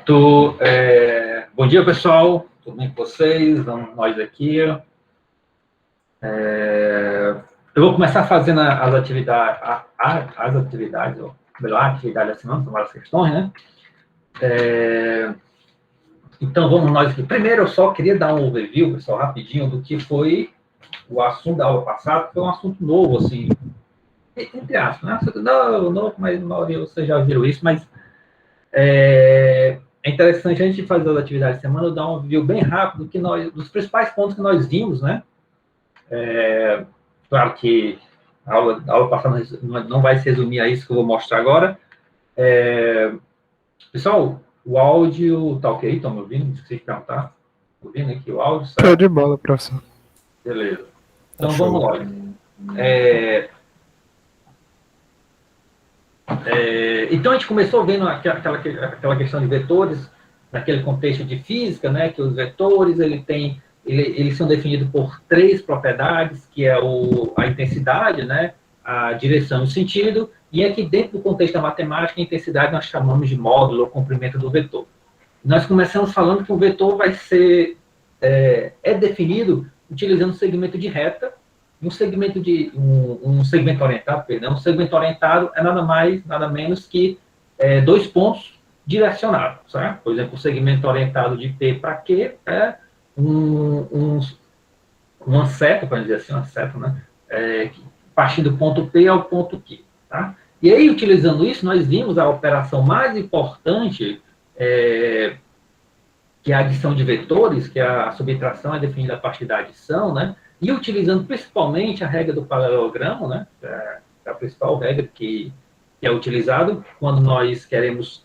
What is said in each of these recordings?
Bom dia, pessoal. Tudo bem com vocês? Vamos nós aqui. Eu vou começar fazendo as atividades, ou melhor, a atividade da semana, são várias questões, né? Então, vamos nós aqui. Primeiro, eu só queria dar um overview, pessoal, rapidinho, do que foi o assunto da aula passada, que foi um assunto novo, assim, entre aspas, né? Novo, mas a maioria vocês já viram isso, mas é interessante, antes de fazer as atividades de semana, eu dar um review bem rápido dos principais pontos que nós vimos, né? Claro que a aula passada não vai se resumir a isso que eu vou mostrar agora. Pessoal, o áudio tá ok? Estão me ouvindo? Esqueci de perguntar. Ouvindo aqui o áudio? Certo? Show de bola, professor. Beleza. Então, vamos lá. Então, a gente começou vendo aquela questão de vetores, naquele contexto de física, né, que os vetores, eles são definidos por três propriedades, que é a intensidade, né, a direção e o sentido, e aqui dentro do contexto da matemática, a intensidade nós chamamos de módulo ou comprimento do vetor. Nós começamos falando que o vetor vai ser definido utilizando o segmento de reta, um segmento orientado, perdão. Um segmento orientado é nada mais, nada menos que dois pontos direcionados, certo? Por exemplo, o segmento orientado de P para Q é uma seta, para dizer assim, uma seta, né? Partindo do ponto P ao ponto Q, tá? E aí, utilizando isso, nós vimos a operação mais importante, que é a adição de vetores, que a subtração é definida a partir da adição, né? E utilizando principalmente a regra do paralelogramo, né? É a principal regra que é utilizado quando nós queremos...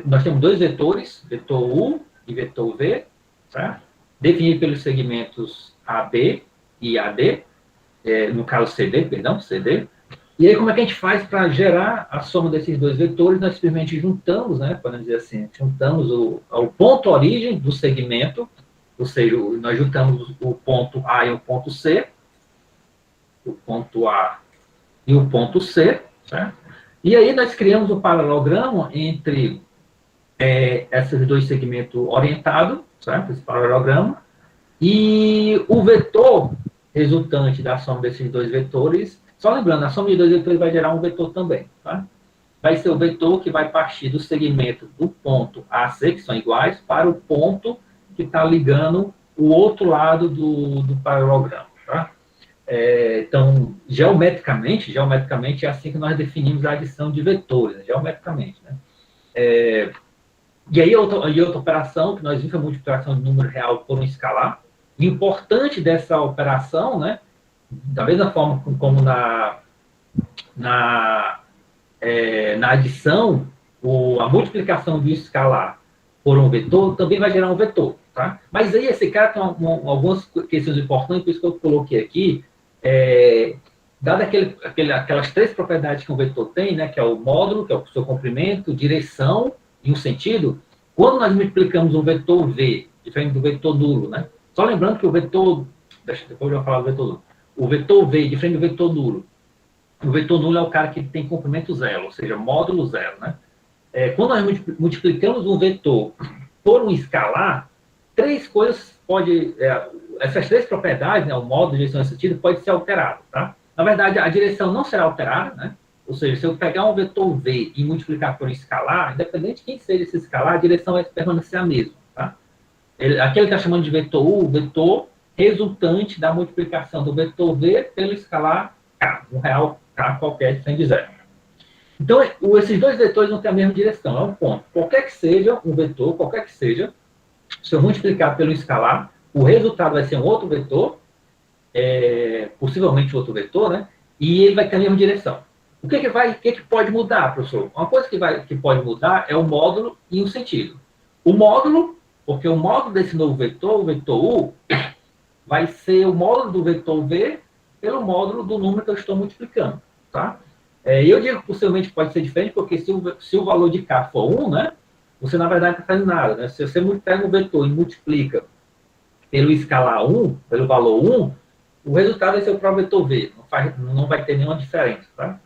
nós temos dois vetores, vetor U e vetor V, certo? Definido pelos segmentos AB e AD, no caso CD, perdão, CD. E aí, como é que a gente faz para gerar a soma desses dois vetores? Nós simplesmente juntamos, né, podemos dizer assim, juntamos o ponto origem do segmento, ou seja, nós juntamos o ponto A e o ponto C, o ponto A e o ponto C, certo? E aí nós criamos o paralelogramo entre esses dois segmentos orientados, certo? Esse paralelogramo, e o vetor resultante da soma desses dois vetores, só lembrando, a soma de dois vetores vai gerar um vetor também, tá? Vai ser o vetor que vai partir do segmento do ponto AC, que são iguais, para o ponto que está ligando o outro lado do paralelogramo, tá? Então, geometricamente é assim que nós definimos a adição de vetores, né? Geometricamente, né? E aí, outra operação que nós vimos foi a multiplicação de número real por um escalar. O importante dessa operação, né, da mesma forma como na adição, a multiplicação de um escalar por um vetor também vai gerar um vetor, tá? Mas aí esse cara tem algumas questões importantes, por isso que eu coloquei aqui, dado aquelas três propriedades que um vetor tem, né, que é o módulo, que é o seu comprimento, direção e um sentido, quando nós multiplicamos um vetor V, diferente do vetor nulo, né? Só lembrando que o vetor, depois eu vou falar do vetor nulo, o vetor V, diferente do vetor nulo, o vetor nulo é o cara que tem comprimento zero, ou seja, módulo zero, né? Quando nós multiplicamos um vetor por um escalar, três coisas essas três propriedades, né, o módulo, direção e sentido, pode ser alterado, tá? Na verdade, a direção não será alterada, né? Ou seja, se eu pegar um vetor V e multiplicar por um escalar, independente de quem seja esse escalar, a direção vai permanecer a mesma, tá? Aqui ele está chamando de vetor U, vetor resultante da multiplicação do vetor V pelo escalar K, um real K qualquer diferente de zero. Então, esses dois vetores não têm a mesma direção, é um ponto. Qualquer que seja um vetor, qualquer que seja, se eu multiplicar pelo escalar, o resultado vai ser um outro vetor, possivelmente outro vetor, né? E ele vai ter a mesma direção. O que pode mudar, professor? Uma coisa que pode mudar é o módulo e o sentido. O módulo, porque o módulo desse novo vetor, o vetor U, vai ser o módulo do vetor V pelo módulo do número que eu estou multiplicando, tá? E eu digo que possivelmente pode ser diferente, porque se o valor de K for 1, né, você na verdade não está fazendo nada, né? Se você pega um vetor e multiplica pelo escalar 1, pelo valor 1, o resultado vai ser o próprio vetor V, não vai ter nenhuma diferença, tá?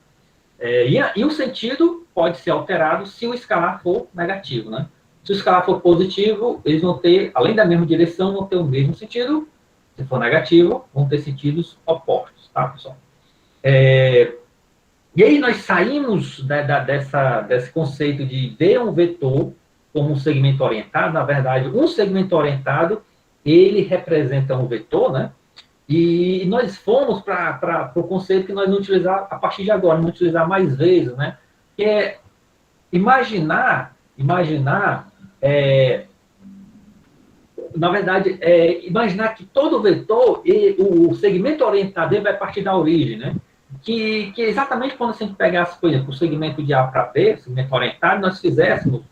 E o sentido pode ser alterado se o escalar for negativo, né? Se o escalar for positivo, eles vão ter, além da mesma direção, vão ter o mesmo sentido. Se for negativo, vão ter sentidos opostos, tá, pessoal? E aí nós saímos desse conceito de ver um vetor como um segmento orientado. Na verdade, um segmento orientado, ele representa um vetor, né? E nós fomos para o conceito que nós vamos utilizar a partir de agora, vamos utilizar mais vezes, né? Que é imaginar, na verdade, imaginar que todo vetor, o segmento orientado dele vai partir da origem, né? Que exatamente quando a gente pegasse, por exemplo, o segmento de A para B, segmento orientado, nós fizéssemos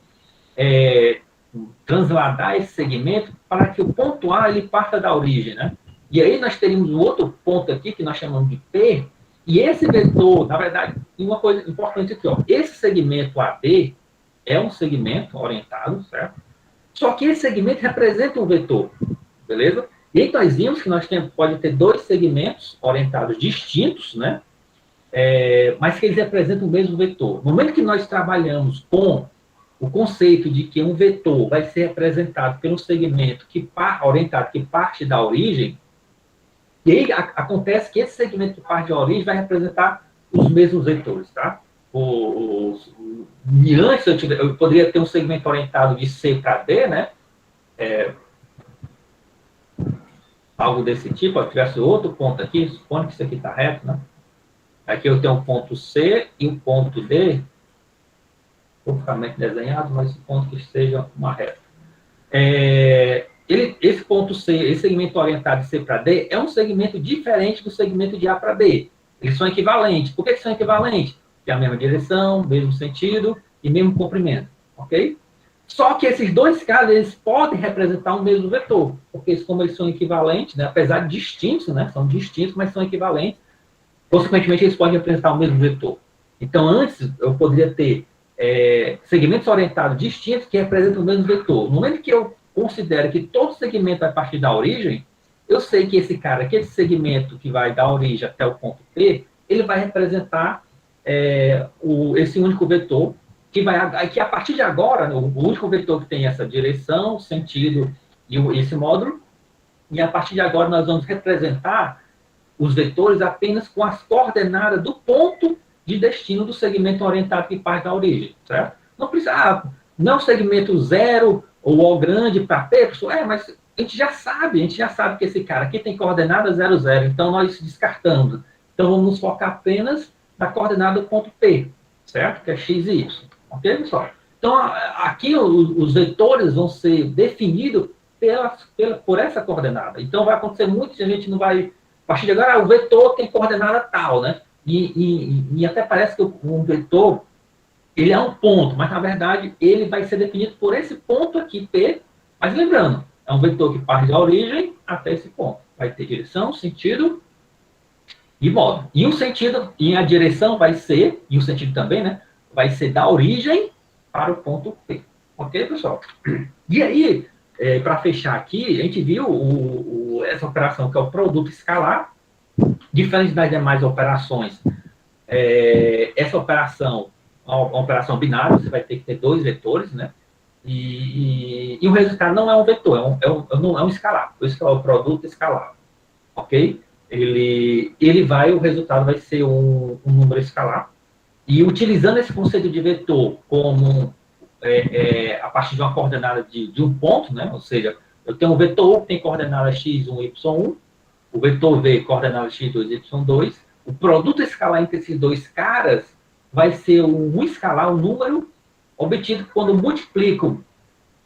transladar esse segmento para que o ponto A ele parta da origem, né? E aí nós teríamos um outro ponto aqui que nós chamamos de P, e esse vetor, na verdade, uma coisa importante aqui, ó, esse segmento AB é um segmento orientado, certo? Só que esse segmento representa um vetor, beleza? E aí nós vimos que nós pode ter dois segmentos orientados distintos, né? Mas que eles representam o mesmo vetor. No momento que nós trabalhamos com o conceito de que um vetor vai ser representado pelo segmento orientado que parte da origem, e aí acontece que esse segmento que parte da origem vai representar os mesmos vetores, tá? E antes eu poderia ter um segmento orientado de C para D, né? Algo desse tipo. Se tivesse outro ponto aqui, supondo que isso aqui está reto, né? Aqui eu tenho um ponto C e um ponto D, poucamente desenhado, mas supondo que seja uma reta. Esse ponto C, esse segmento orientado de C para D, é um segmento diferente do segmento de A para B. Eles são equivalentes. Por que são equivalentes? Tem a mesma direção, mesmo sentido e mesmo comprimento, ok? Só que esses dois casos, eles podem representar o mesmo vetor, porque como eles são equivalentes, né, apesar de distintos, né, são distintos, mas são equivalentes, consequentemente, eles podem representar o mesmo vetor. Então, antes, eu poderia ter segmentos orientados distintos que representam o mesmo vetor. No momento que eu considero que todo segmento vai partir da origem, eu sei que esse segmento que vai da origem até o ponto P, ele vai representar esse único vetor, que a partir de agora, o único vetor que tem essa direção, sentido e esse módulo, e a partir de agora nós vamos representar os vetores apenas com as coordenadas do ponto de destino do segmento orientado que parte da origem, certo? Não precisa, não segmento 0 ou O grande para P, mas a gente já sabe que esse cara aqui tem coordenada 0, 0, então nós descartamos. Então vamos nos focar apenas na coordenada do ponto P, certo? Que é x e y. Ok, pessoal? Então aqui os vetores vão ser definidos por essa coordenada. Então vai acontecer muito que a gente não vai... A partir de agora, o vetor tem coordenada tal, né? E até parece que um vetor, ele é um ponto, mas na verdade ele vai ser definido por esse ponto aqui, P. Mas lembrando, é um vetor que parte da origem até esse ponto. Vai ter direção, sentido e módulo. E o sentido, e a direção vai ser, e o sentido também, né? Vai ser da origem para o ponto P. Ok, pessoal? E aí, para fechar aqui, a gente viu essa operação que é o produto escalar, diferente das demais operações. Essa operação é uma operação binária, você vai ter que ter dois vetores, né? E o resultado não é um vetor, não é um escalar. Por isso que é o produto escalar, ok? O resultado vai ser um número escalar. E utilizando esse conceito de vetor como a partir de uma coordenada de um ponto, né? Ou seja, eu tenho um vetor que tem coordenada x1, y1, o vetor v coordenada x2, y2, o produto escalar entre esses dois caras vai ser um escalar, um número obtido quando multiplico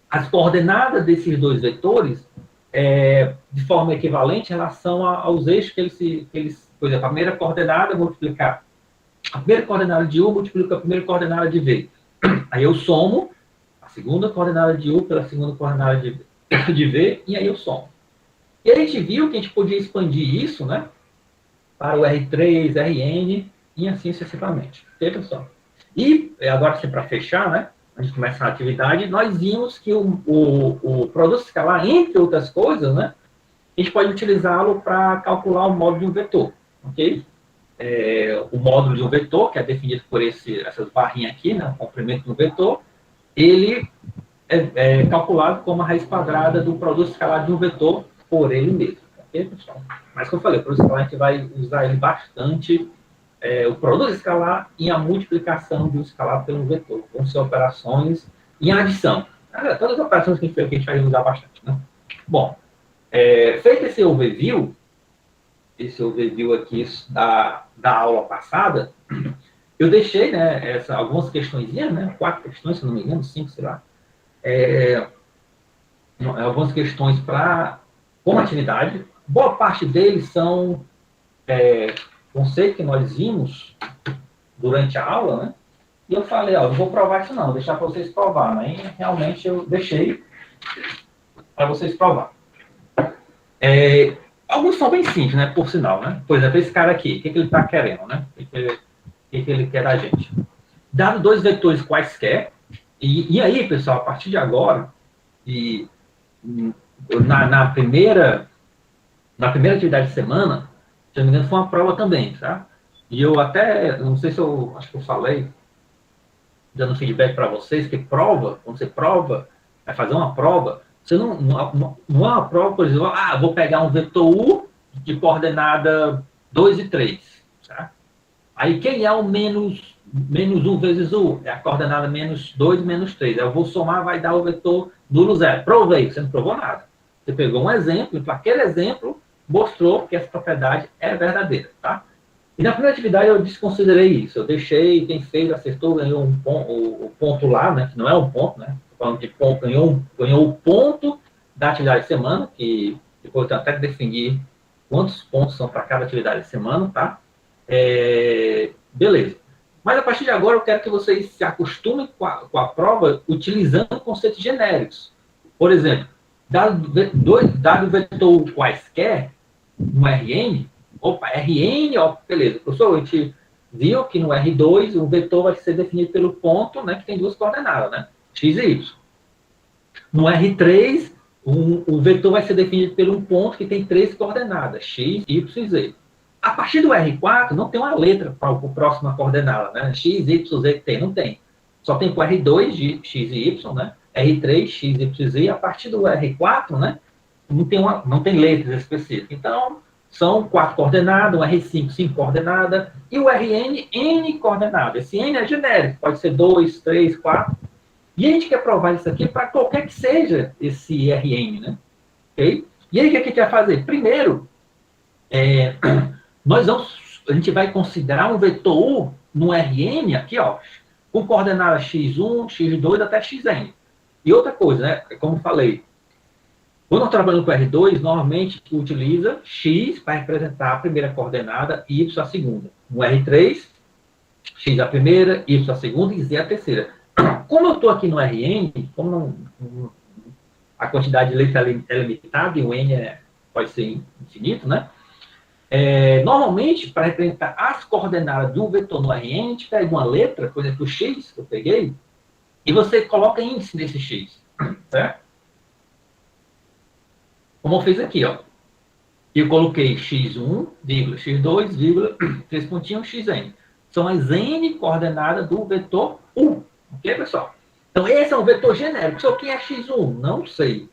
as coordenadas desses dois vetores de forma equivalente em relação aos eixos que eles... Por exemplo, a primeira coordenada multiplicar a primeira coordenada de U multiplico a primeira coordenada de V. Aí eu somo a segunda coordenada de U pela segunda coordenada de V, e aí eu somo. E a gente viu que a gente podia expandir isso, né, para o R3, Rn, e assim sucessivamente. Ok, pessoal? E agora, assim, para fechar, né, a gente começa a atividade, nós vimos que o produto escalar, entre outras coisas, né, a gente pode utilizá-lo para calcular o módulo de um vetor. Ok? o módulo de um vetor, que é definido por essas barrinhas aqui, né, o comprimento do vetor, ele é calculado como a raiz quadrada do produto escalar de um vetor por ele mesmo. Ok, pessoal? Mas, como eu falei, o produto escalar a gente vai usar ele bastante, o produto escalar e a multiplicação do escalar pelo vetor, vão ser operações em adição. Todas as operações que a gente vai usar bastante. Né? Bom, feito esse overview aqui da aula passada, eu deixei, né, algumas questõezinhas, né, 4 questões, se não me engano, 5, sei lá, algumas questões como atividade. Boa parte deles são conceitos que nós vimos durante a aula, né, e eu falei, ó, não vou provar isso não, vou deixar para vocês provarem. Aí, realmente, eu deixei para vocês provar. Alguns são bem simples, né, por sinal, né? Por exemplo, esse cara aqui, o que ele está querendo, né? O que ele quer da gente? Dado 2 vetores quaisquer, e aí, pessoal, a partir de agora, na primeira atividade de semana, se não me engano, foi uma prova também, tá? E eu até, não sei se acho que eu falei, dando feedback para vocês, que quando você prova, vai fazer uma prova, você não é uma prova, por exemplo, vou pegar um vetor U de coordenada 2 e 3, tá? Aí quem é o menos 1 vezes U? É a coordenada menos 2 menos 3. Aí eu vou somar, vai dar o vetor nulo zero. Provei, você não provou nada. Você pegou um exemplo, e para aquele exemplo, mostrou que essa propriedade é verdadeira, tá? E na primeira atividade eu desconsiderei isso. Eu deixei, quem fez, acertou, ganhou o ponto lá, né? Que não é um ponto, né? Falando de ponto, ganhou o ponto da atividade de semana, que depois eu tenho até que definir quantos pontos são para cada atividade de semana, tá? Beleza. Mas a partir de agora eu quero que vocês se acostumem com a prova utilizando conceitos genéricos. Por exemplo, dado vetor quaisquer, no RN, RN, beleza. Professor, a gente viu que no R2 o vetor vai ser definido pelo ponto, né, que tem 2 coordenadas, né? X e Y. No R3, o vetor vai ser definido pelo ponto que tem 3 coordenadas, X, Y e Z. A partir do R4, não tem uma letra para a próxima coordenada, né? X, Y, Z, T, não tem. Só tem com R2 de X e Y, né? R3, X, Y, Z. A partir do R4, né? Não tem letras específicas. Então, são 4 coordenadas, o R5, 5 coordenadas, e o RN, N coordenadas. Esse N é genérico, pode ser 2, 3, 4. E a gente quer provar isso aqui para qualquer que seja esse RN, né? Okay? E aí, o que a gente vai fazer? Primeiro, a gente vai considerar um vetor U no RN, aqui, ó, com coordenada x1, x2 até xn. E outra coisa, né? Como falei, quando nós trabalhamos com R2, normalmente utiliza x para representar a primeira coordenada e y a segunda. No R3, x a primeira, y a segunda e z a terceira. Como eu estou aqui no RN, como a quantidade de letras é limitada e o n pode ser infinito, né? Normalmente, para representar as coordenadas do vetor no RN, a gente pega uma letra, por exemplo, o x, que eu peguei, e você coloca índice nesse x, certo? Como eu fiz aqui, ó. Eu coloquei x1, x2, 3 pontinhos, xn. São as n coordenadas do vetor U. Ok, pessoal? Então, esse é um vetor genérico. Só quem é x1? Não sei.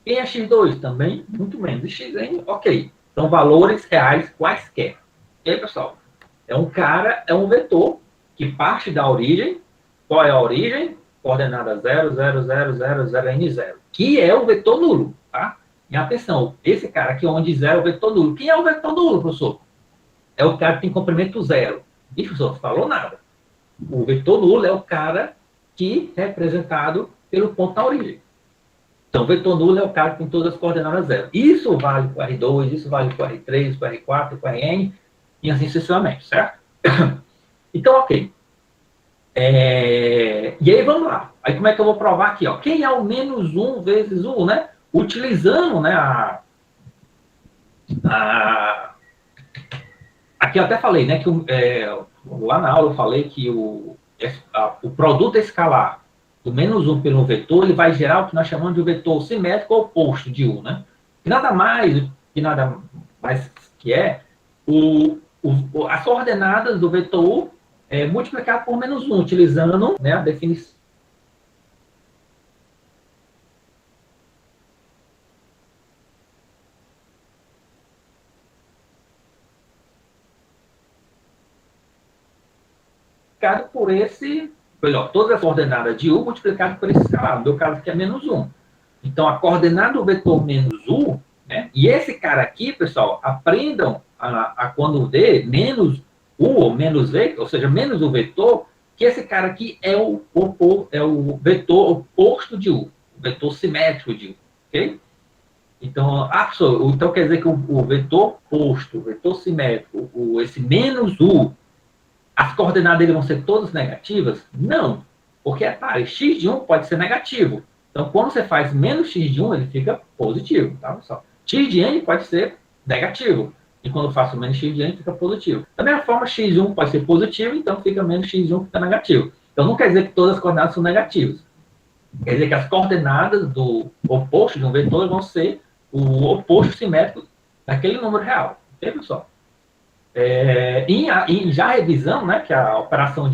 Quem é x2? Também, muito menos. E xn? Ok. São valores reais quaisquer. Ok, pessoal? É um vetor que parte da origem. Qual é a origem? Coordenada 0, 0, 0, 0, 0, n0. Que é o vetor nulo, tá? E atenção, esse cara aqui onde 0 é o vetor nulo. Quem é o vetor nulo, professor? É o cara que tem comprimento 0. E, professor, falou nada. O vetor nulo é o cara que é representado pelo ponto da origem. Então, o vetor nulo é o cara que tem todas as coordenadas 0. Isso vale para o R2, isso vale para o R3, para o R4, para o RN, e assim sucessivamente, certo? Então, ok. E aí, vamos lá. Aí, como é que eu vou provar aqui? Ó? Quem é o menos 1 vezes 1, né? Utilizando, né, aqui eu até falei, né, que lá na aula eu falei que o produto escalar do menos 1 pelo vetor, ele vai gerar o que nós chamamos de um vetor simétrico oposto de U, né? Que nada mais que é as coordenadas do vetor U multiplicado por menos 1, utilizando, né, a definição por esse, melhor, todas as coordenadas de U multiplicado por esse escalar, no meu caso aqui é menos 1. Então, a coordenada do vetor menos U, né, e esse cara aqui, pessoal, aprendam a quando vê menos U ou menos V, ou seja, menos o vetor, que esse cara aqui é o vetor oposto de U, o vetor simétrico de U, ok? Então, então quer dizer que o vetor oposto, o vetor simétrico, esse menos U, as coordenadas dele vão ser todas negativas? Não, porque x de 1 pode ser negativo. Então, quando você faz menos x de 1, ele fica positivo, tá, pessoal? X de n pode ser negativo. E quando eu faço menos x de n, fica positivo. Da mesma forma, x de 1 pode ser positivo, então fica menos x de 1, fica negativo. Então, não quer dizer que todas as coordenadas são negativas. Quer dizer que as coordenadas do oposto de um vetor vão ser o oposto simétrico daquele número real. Ok, pessoal? Já revisamos, né, que a operação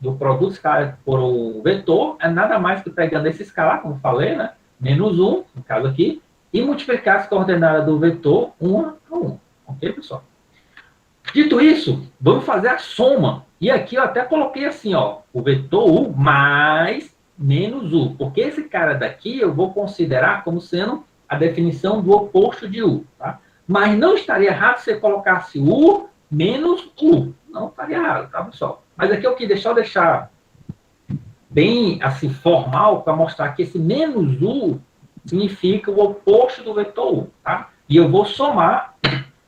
do produto escalar por um vetor é nada mais que pegando esse escalar, como falei, né, menos 1, no caso aqui, e multiplicar as coordenadas do vetor 1 a 1. Ok, pessoal? Dito isso, vamos fazer a soma. E aqui eu até coloquei assim, ó, o vetor U mais menos U, porque esse cara daqui eu vou considerar como sendo a definição do oposto de U, tá? Mas não estaria errado se você colocasse U menos U. Não estaria errado, tá, pessoal? Mas aqui eu quis deixar bem assim formal para mostrar que esse menos U significa o oposto do vetor U, tá? E eu vou somar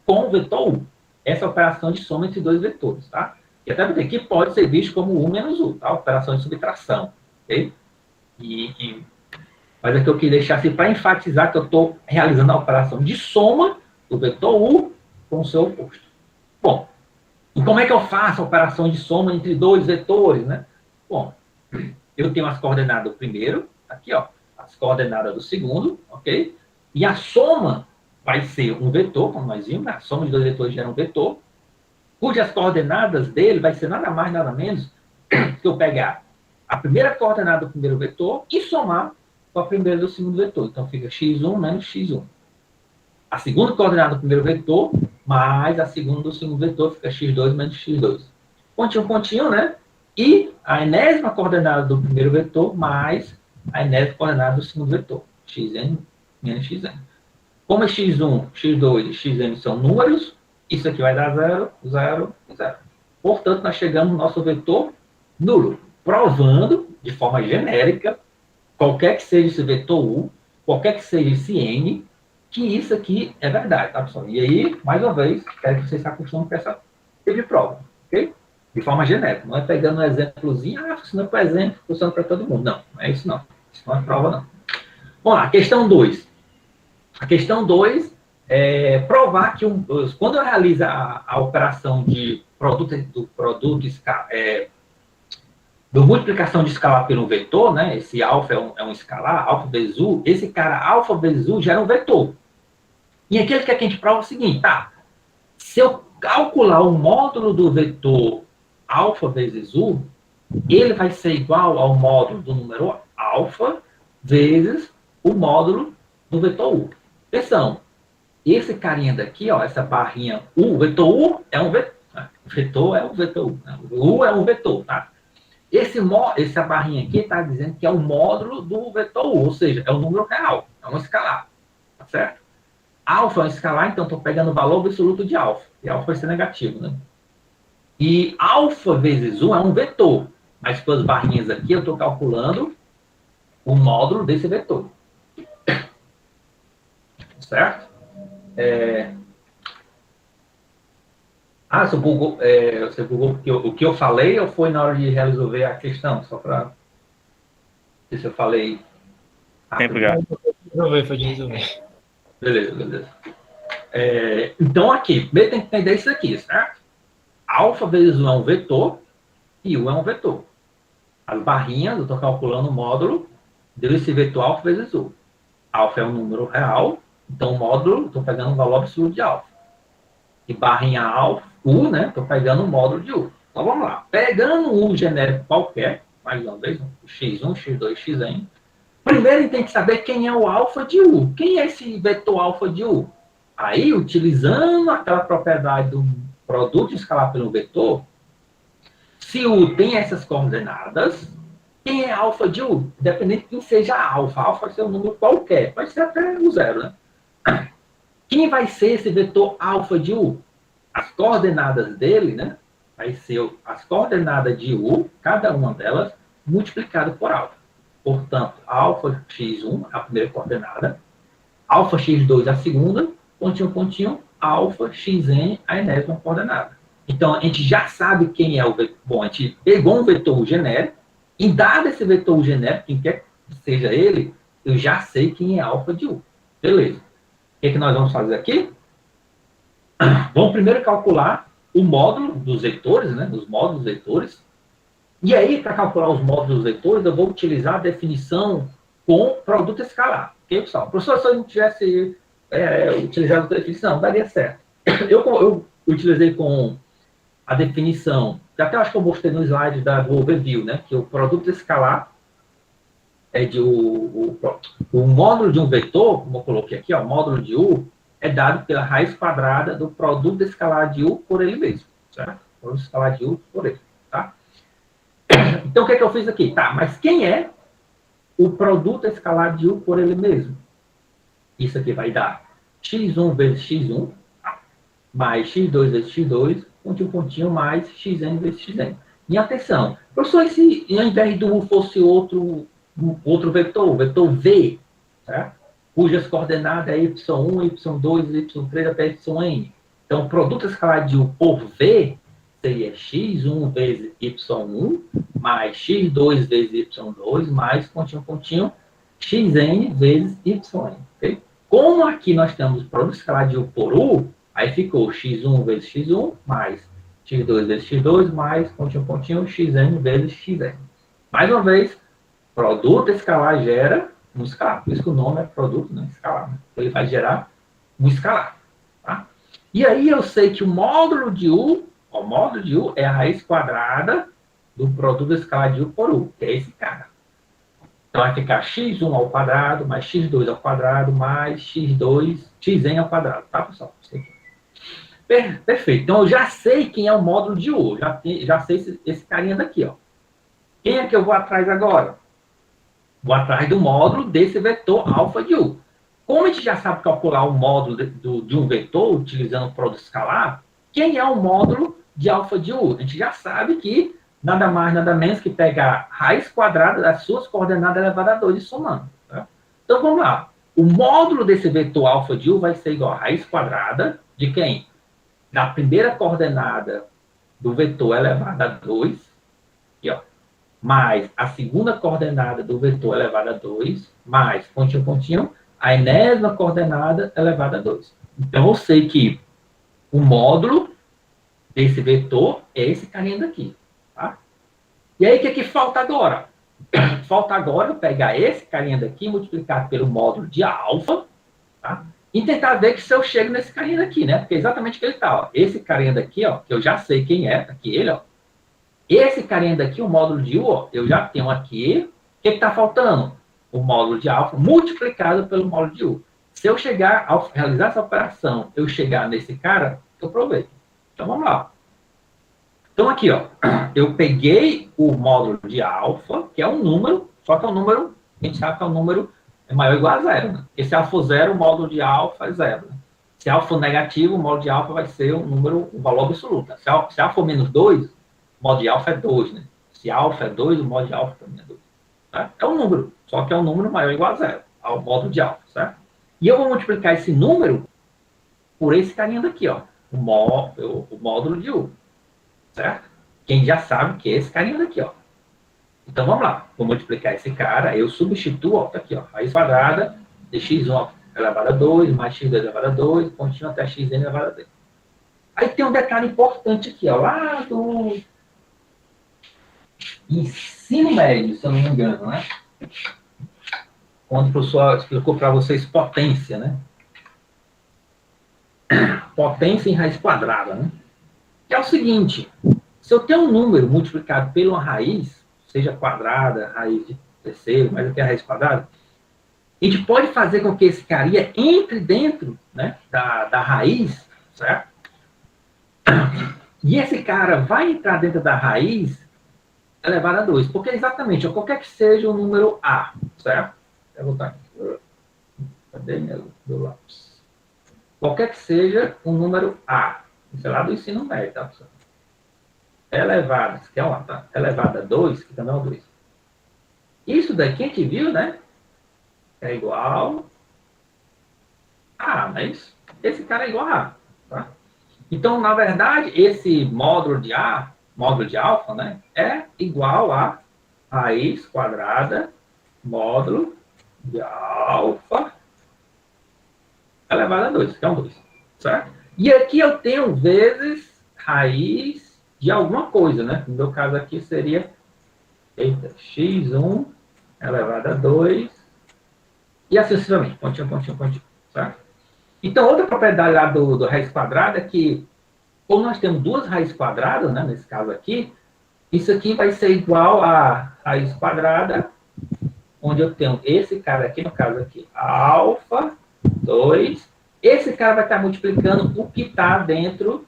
com o vetor U. Essa é a operação de soma entre dois vetores, tá? E até porque aqui pode ser visto como U menos U, tá? Operação de subtração, ok? Mas aqui eu quis deixar assim para enfatizar que eu estou realizando a operação de soma do vetor U com o seu oposto. Bom, e como é que eu faço a operação de soma entre dois vetores, né? Bom, eu tenho as coordenadas do primeiro, aqui, ó, as coordenadas do segundo, ok? E a soma vai ser um vetor, como nós vimos, né? A soma de dois vetores gera um vetor, cujas coordenadas dele vai ser nada mais, nada menos que eu pegar a primeira coordenada do primeiro vetor e somar com a primeira do segundo vetor. Então, fica x1 menos x1. A segunda coordenada do primeiro vetor mais a segunda do segundo vetor fica x2 menos x2. Pontinho, pontinho, né? E a enésima coordenada do primeiro vetor mais a enésima coordenada do segundo vetor, xn menos xn. Como x1, x2 e xn são números, isso aqui vai dar 0, 0, 0. Portanto, nós chegamos no nosso vetor nulo, provando, de forma genérica, qualquer que seja esse vetor U, qualquer que seja esse n, que isso aqui é verdade, tá, pessoal? E aí, mais uma vez, quero que vocês se acostumem com essa tipo de prova, ok? De forma genérica, não é pegando um exemplozinho, funciona para exemplo, funciona para todo mundo. Não, não é isso não. Isso não é prova, não. Vamos lá, questão 2. A questão 2 é provar que quando eu realizo a operação de do multiplicação de escalar pelo vetor, né? Esse alfa é um escalar, alfa vezes U, esse cara alfa vezes U gera um vetor. E aqui ele quer que a gente prova o seguinte, tá? Se eu calcular o módulo do vetor alfa vezes U, ele vai ser igual ao módulo do número alfa vezes o módulo do vetor U. Atenção, esse carinha daqui, ó, essa barrinha U, vetor U é um vetor. Vetor é um vetor U. Né? U é um vetor, tá? Essa barrinha aqui está dizendo que é o módulo do vetor U, ou seja, é o número real, é um escalar, tá certo? Alfa é um escalar, então estou pegando o valor absoluto de alfa, e alfa vai ser negativo, né? E alfa vezes 1 é um vetor, mas com as barrinhas aqui eu estou calculando o módulo desse vetor. Certo? Você bugou porque o que eu falei ou foi na hora de resolver a questão? Só para ver se eu falei. Tempo já. Foi de resolver. Beleza, beleza. Então, aqui, primeiro tem que entender isso aqui, certo? Alfa vezes 1 é um vetor e U é um vetor. As barrinhas, eu estou calculando o módulo desse vetor alfa vezes U. Alfa é um número real, então o módulo, estou pegando um valor absoluto de alfa. de barrinha alfa, U, né? Estou pegando o módulo de U. Então vamos lá. Pegando um U genérico qualquer, mais uma vez, x1, x2, xn. Primeiro a gente tem que saber quem é o alfa de U. Quem é esse vetor alfa de U? Aí, utilizando aquela propriedade do produto escalar pelo vetor, se U tem essas coordenadas, quem é alfa de U? Independente de quem seja alfa. Alfa vai ser um número qualquer. Pode ser até o zero, né? Quem vai ser esse vetor alfa de U? As coordenadas dele, né? Vai ser as coordenadas de U, cada uma delas, multiplicado por alfa. Portanto, alfa x1, a primeira coordenada, alfa x2, a segunda, pontinho, pontinho, alfa xn, a enésima coordenada. Então, a gente já sabe quem é o vetor. Bom, a gente pegou um vetor genérico, e dado esse vetor genérico, quem quer que seja ele, eu já sei quem é alfa de U. Beleza. O que nós vamos fazer aqui? Vamos primeiro calcular o módulo dos vetores, né? Os módulos dos vetores. E aí, para calcular os módulos dos vetores, eu vou utilizar a definição com produto escalar. Ok, pessoal? Professor, se eu não tivesse utilizado a definição, daria certo. Eu utilizei com a definição, que até acho que eu mostrei no slide do overview, né? Que o produto escalar é de o módulo de um vetor, como eu coloquei aqui, ó, o módulo de U, é dado pela raiz quadrada do produto escalar de U por ele mesmo, certo? Produto escalar de U por ele, tá? Então, o que é que eu fiz aqui? Tá, mas quem é o produto escalar de U por ele mesmo? Isso aqui vai dar x1 vezes x1, mais x2 vezes x2, pontinho, pontinho, mais xn vezes xn. E atenção, professor, se ao invés do U fosse outro vetor, o vetor V, certo? Cujas coordenadas é y1, y2, y3 até yn. Então, o produto escalar de U por V seria x1 vezes y1, mais x2 vezes y2, mais, pontinho, pontinho, xn vezes yn. Okay? Como aqui nós temos o produto escalar de U por U, aí ficou x1 vezes x1, mais x2 vezes x2, mais, pontinho, pontinho, xn vezes xn. Mais uma vez, produto escalar gera um escalar. Por isso que o nome é produto, né? Escalar. Né? Ele vai gerar um escalar. Tá? E aí eu sei que o módulo de U é a raiz quadrada do produto escalar de U por U, que é esse cara. Então vai ficar x1 ao quadrado, mais x2 ao quadrado, mais x2, xn ao quadrado. Tá, pessoal? Perfeito. Então eu já sei quem é o módulo de U. Já sei esse carinha daqui, ó. Quem é que eu vou atrás agora? Vou atrás do módulo desse vetor alfa de U. Como a gente já sabe calcular o módulo de um vetor utilizando o produto escalar, quem é o módulo de alfa de U? A gente já sabe que nada mais, nada menos que pegar a raiz quadrada das suas coordenadas elevada a 2 e somando. Tá? Então vamos lá. O módulo desse vetor alfa de U vai ser igual a raiz quadrada de quem? Da primeira coordenada do vetor elevado a 2, aqui, ó, mais a segunda coordenada do vetor elevado a 2, mais, pontinho, pontinho, a enésima coordenada elevada a 2. Então, eu sei que o módulo desse vetor é esse carinha daqui. Tá? E aí, o que falta agora? Falta agora eu pegar esse carinha daqui, multiplicar pelo módulo de alfa, tá? E tentar ver que se eu chego nesse carinha daqui, né? Porque é exatamente o que ele está, ó. Esse carinha daqui, ó, que eu já sei quem é, tá aqui ele, ó. Esse carinha daqui, o módulo de U, ó, eu já tenho aqui. O que está faltando? O módulo de alfa multiplicado pelo módulo de U. Se eu chegar, ao realizar essa operação, eu chegar nesse cara, eu aproveito. Então, vamos lá. Então, aqui, ó, eu peguei o módulo de alfa, que é um número, só que é um número, a gente sabe que é um número maior ou igual a zero, né? Porque se alfa for zero, o módulo de alfa é zero. Né? Se alfa for negativo, o módulo de alfa vai ser um valor absoluto. Se alfa for menos 2, o módulo de alfa é 2, né? Se alfa é 2, o módulo de alfa também é 2. Tá? É um número, só que é um número maior ou igual a zero, ao módulo de alfa, certo? E eu vou multiplicar esse número por esse carinha daqui, ó, o módulo de U, certo? Quem já sabe que é esse carinha daqui, ó. Então, vamos lá. Vou multiplicar esse cara, eu substituo, ó, tá aqui, ó, raiz quadrada de x1 elevado a 2, mais x2 elevado a 2, pontinho até xn elevado a 2. Aí tem um detalhe importante aqui, ó, lá do ensino médio, se eu não me engano, né? Quando o professor explicou para vocês potência, né? potência em raiz quadrada, né? Que é o seguinte, se eu tenho um número multiplicado por uma raiz, seja quadrada, raiz de terceiro, mas aqui é a raiz quadrada, a gente pode fazer com que esse carinha entre dentro, né, da raiz, certo? E esse cara vai entrar dentro da raiz elevado a 2, porque exatamente, qualquer que seja o número A, certo? Eu vou botar aqui. Cadê meu lápis? Qualquer que seja o número A, isso é lá do ensino médio, tá, pessoal? Elevado, isso aqui é 1, tá? Elevado a 2, que também é o 2. Isso daqui a gente viu, né? É igual a A, não é isso? Esse cara é igual a A, tá? Então, na verdade, esse módulo de A, módulo de alfa, né? É igual a raiz quadrada módulo de alfa elevado a 2, que é um 2, certo? E aqui eu tenho vezes raiz de alguma coisa, né? No meu caso aqui seria x1 elevado a 2 e assim sucessivamente, pontinho, certo? Então, outra propriedade lá do raiz quadrada é que, como nós temos duas raízes quadradas, né, nesse caso aqui, isso aqui vai ser igual a raiz quadrada, onde eu tenho esse cara aqui, no caso aqui, alfa 2. Esse cara vai estar multiplicando o que está dentro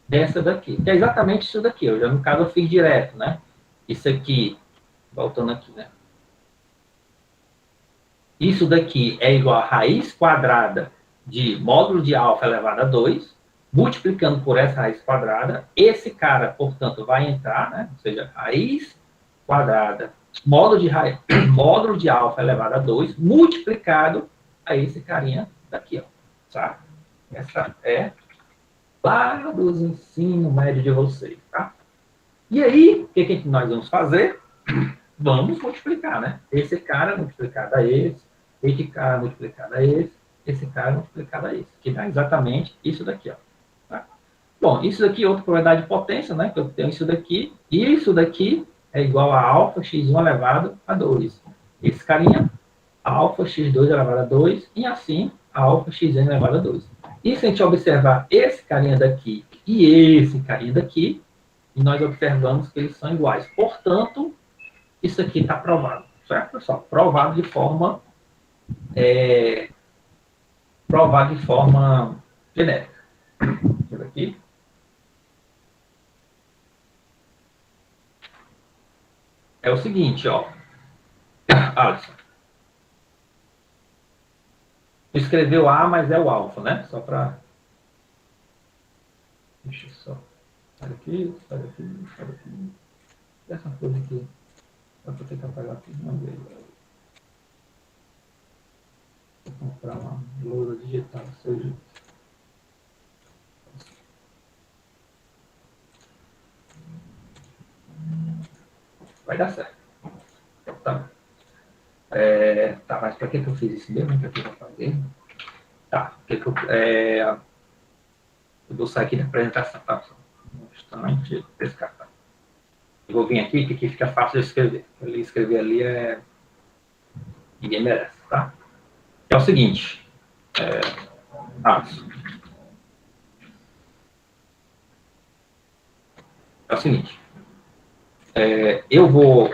dessa daqui, que é exatamente isso daqui. Eu já, no caso, eu fiz direto, né? Isso aqui, voltando aqui, né? Isso daqui é igual a raiz quadrada de módulo de alfa elevado a 2, multiplicando por essa raiz quadrada. Esse cara, portanto, vai entrar, né? Ou seja, raiz quadrada, módulo de alfa elevado a 2, multiplicado a esse carinha daqui, ó. Tá? Essa é lá dos ensino médio de vocês, tá? E aí, o que nós vamos fazer? Vamos multiplicar, né? Esse cara multiplicado a esse cara multiplicado a esse cara multiplicado a esse, que dá exatamente isso daqui, ó. Tá? Bom, isso daqui é outra propriedade de potência, né? Que eu tenho isso daqui, e isso daqui é igual a alfa x1 elevado a 2. Esse carinha, alfa x2 elevado a 2, e assim, alfa xn elevado a 2. E se a gente observar esse carinha daqui e esse carinha daqui, e nós observamos que eles são iguais. Portanto, isso aqui está provado, certo, pessoal? Provado de forma genérica. Deixa aqui. É o seguinte, ó. Alisson. Escreveu A, mas é o alfa, né? Só para... Deixa eu só... Sai daqui. Essa coisa aqui. Só para tentar apagar aqui de uma vez. Vou comprar uma lousa digital. Seja... Vai dar certo. Tá. Tá, mas para que eu fiz isso mesmo? Para que eu fazer? Tá. Eu vou sair aqui da apresentação, tá? Um instante, descartar. Eu vou vir aqui, que aqui fica fácil de escrever. Escrever ali ninguém merece, tá? É o seguinte. É o seguinte. Eu vou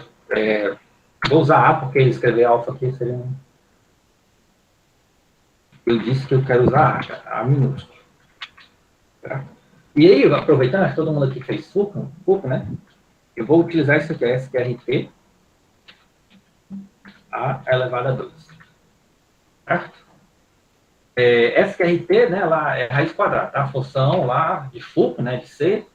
usar A, porque escrever alfa aqui seria um... Eu disse que eu quero usar A minúsculo. Tá? E aí, aproveitando que todo mundo aqui fez FUP, né? Eu vou utilizar isso aqui, SQRT, A elevado a 2. Certo? SQRT, né, ela é raiz quadrada, tá? A função lá de FUP, né, de C,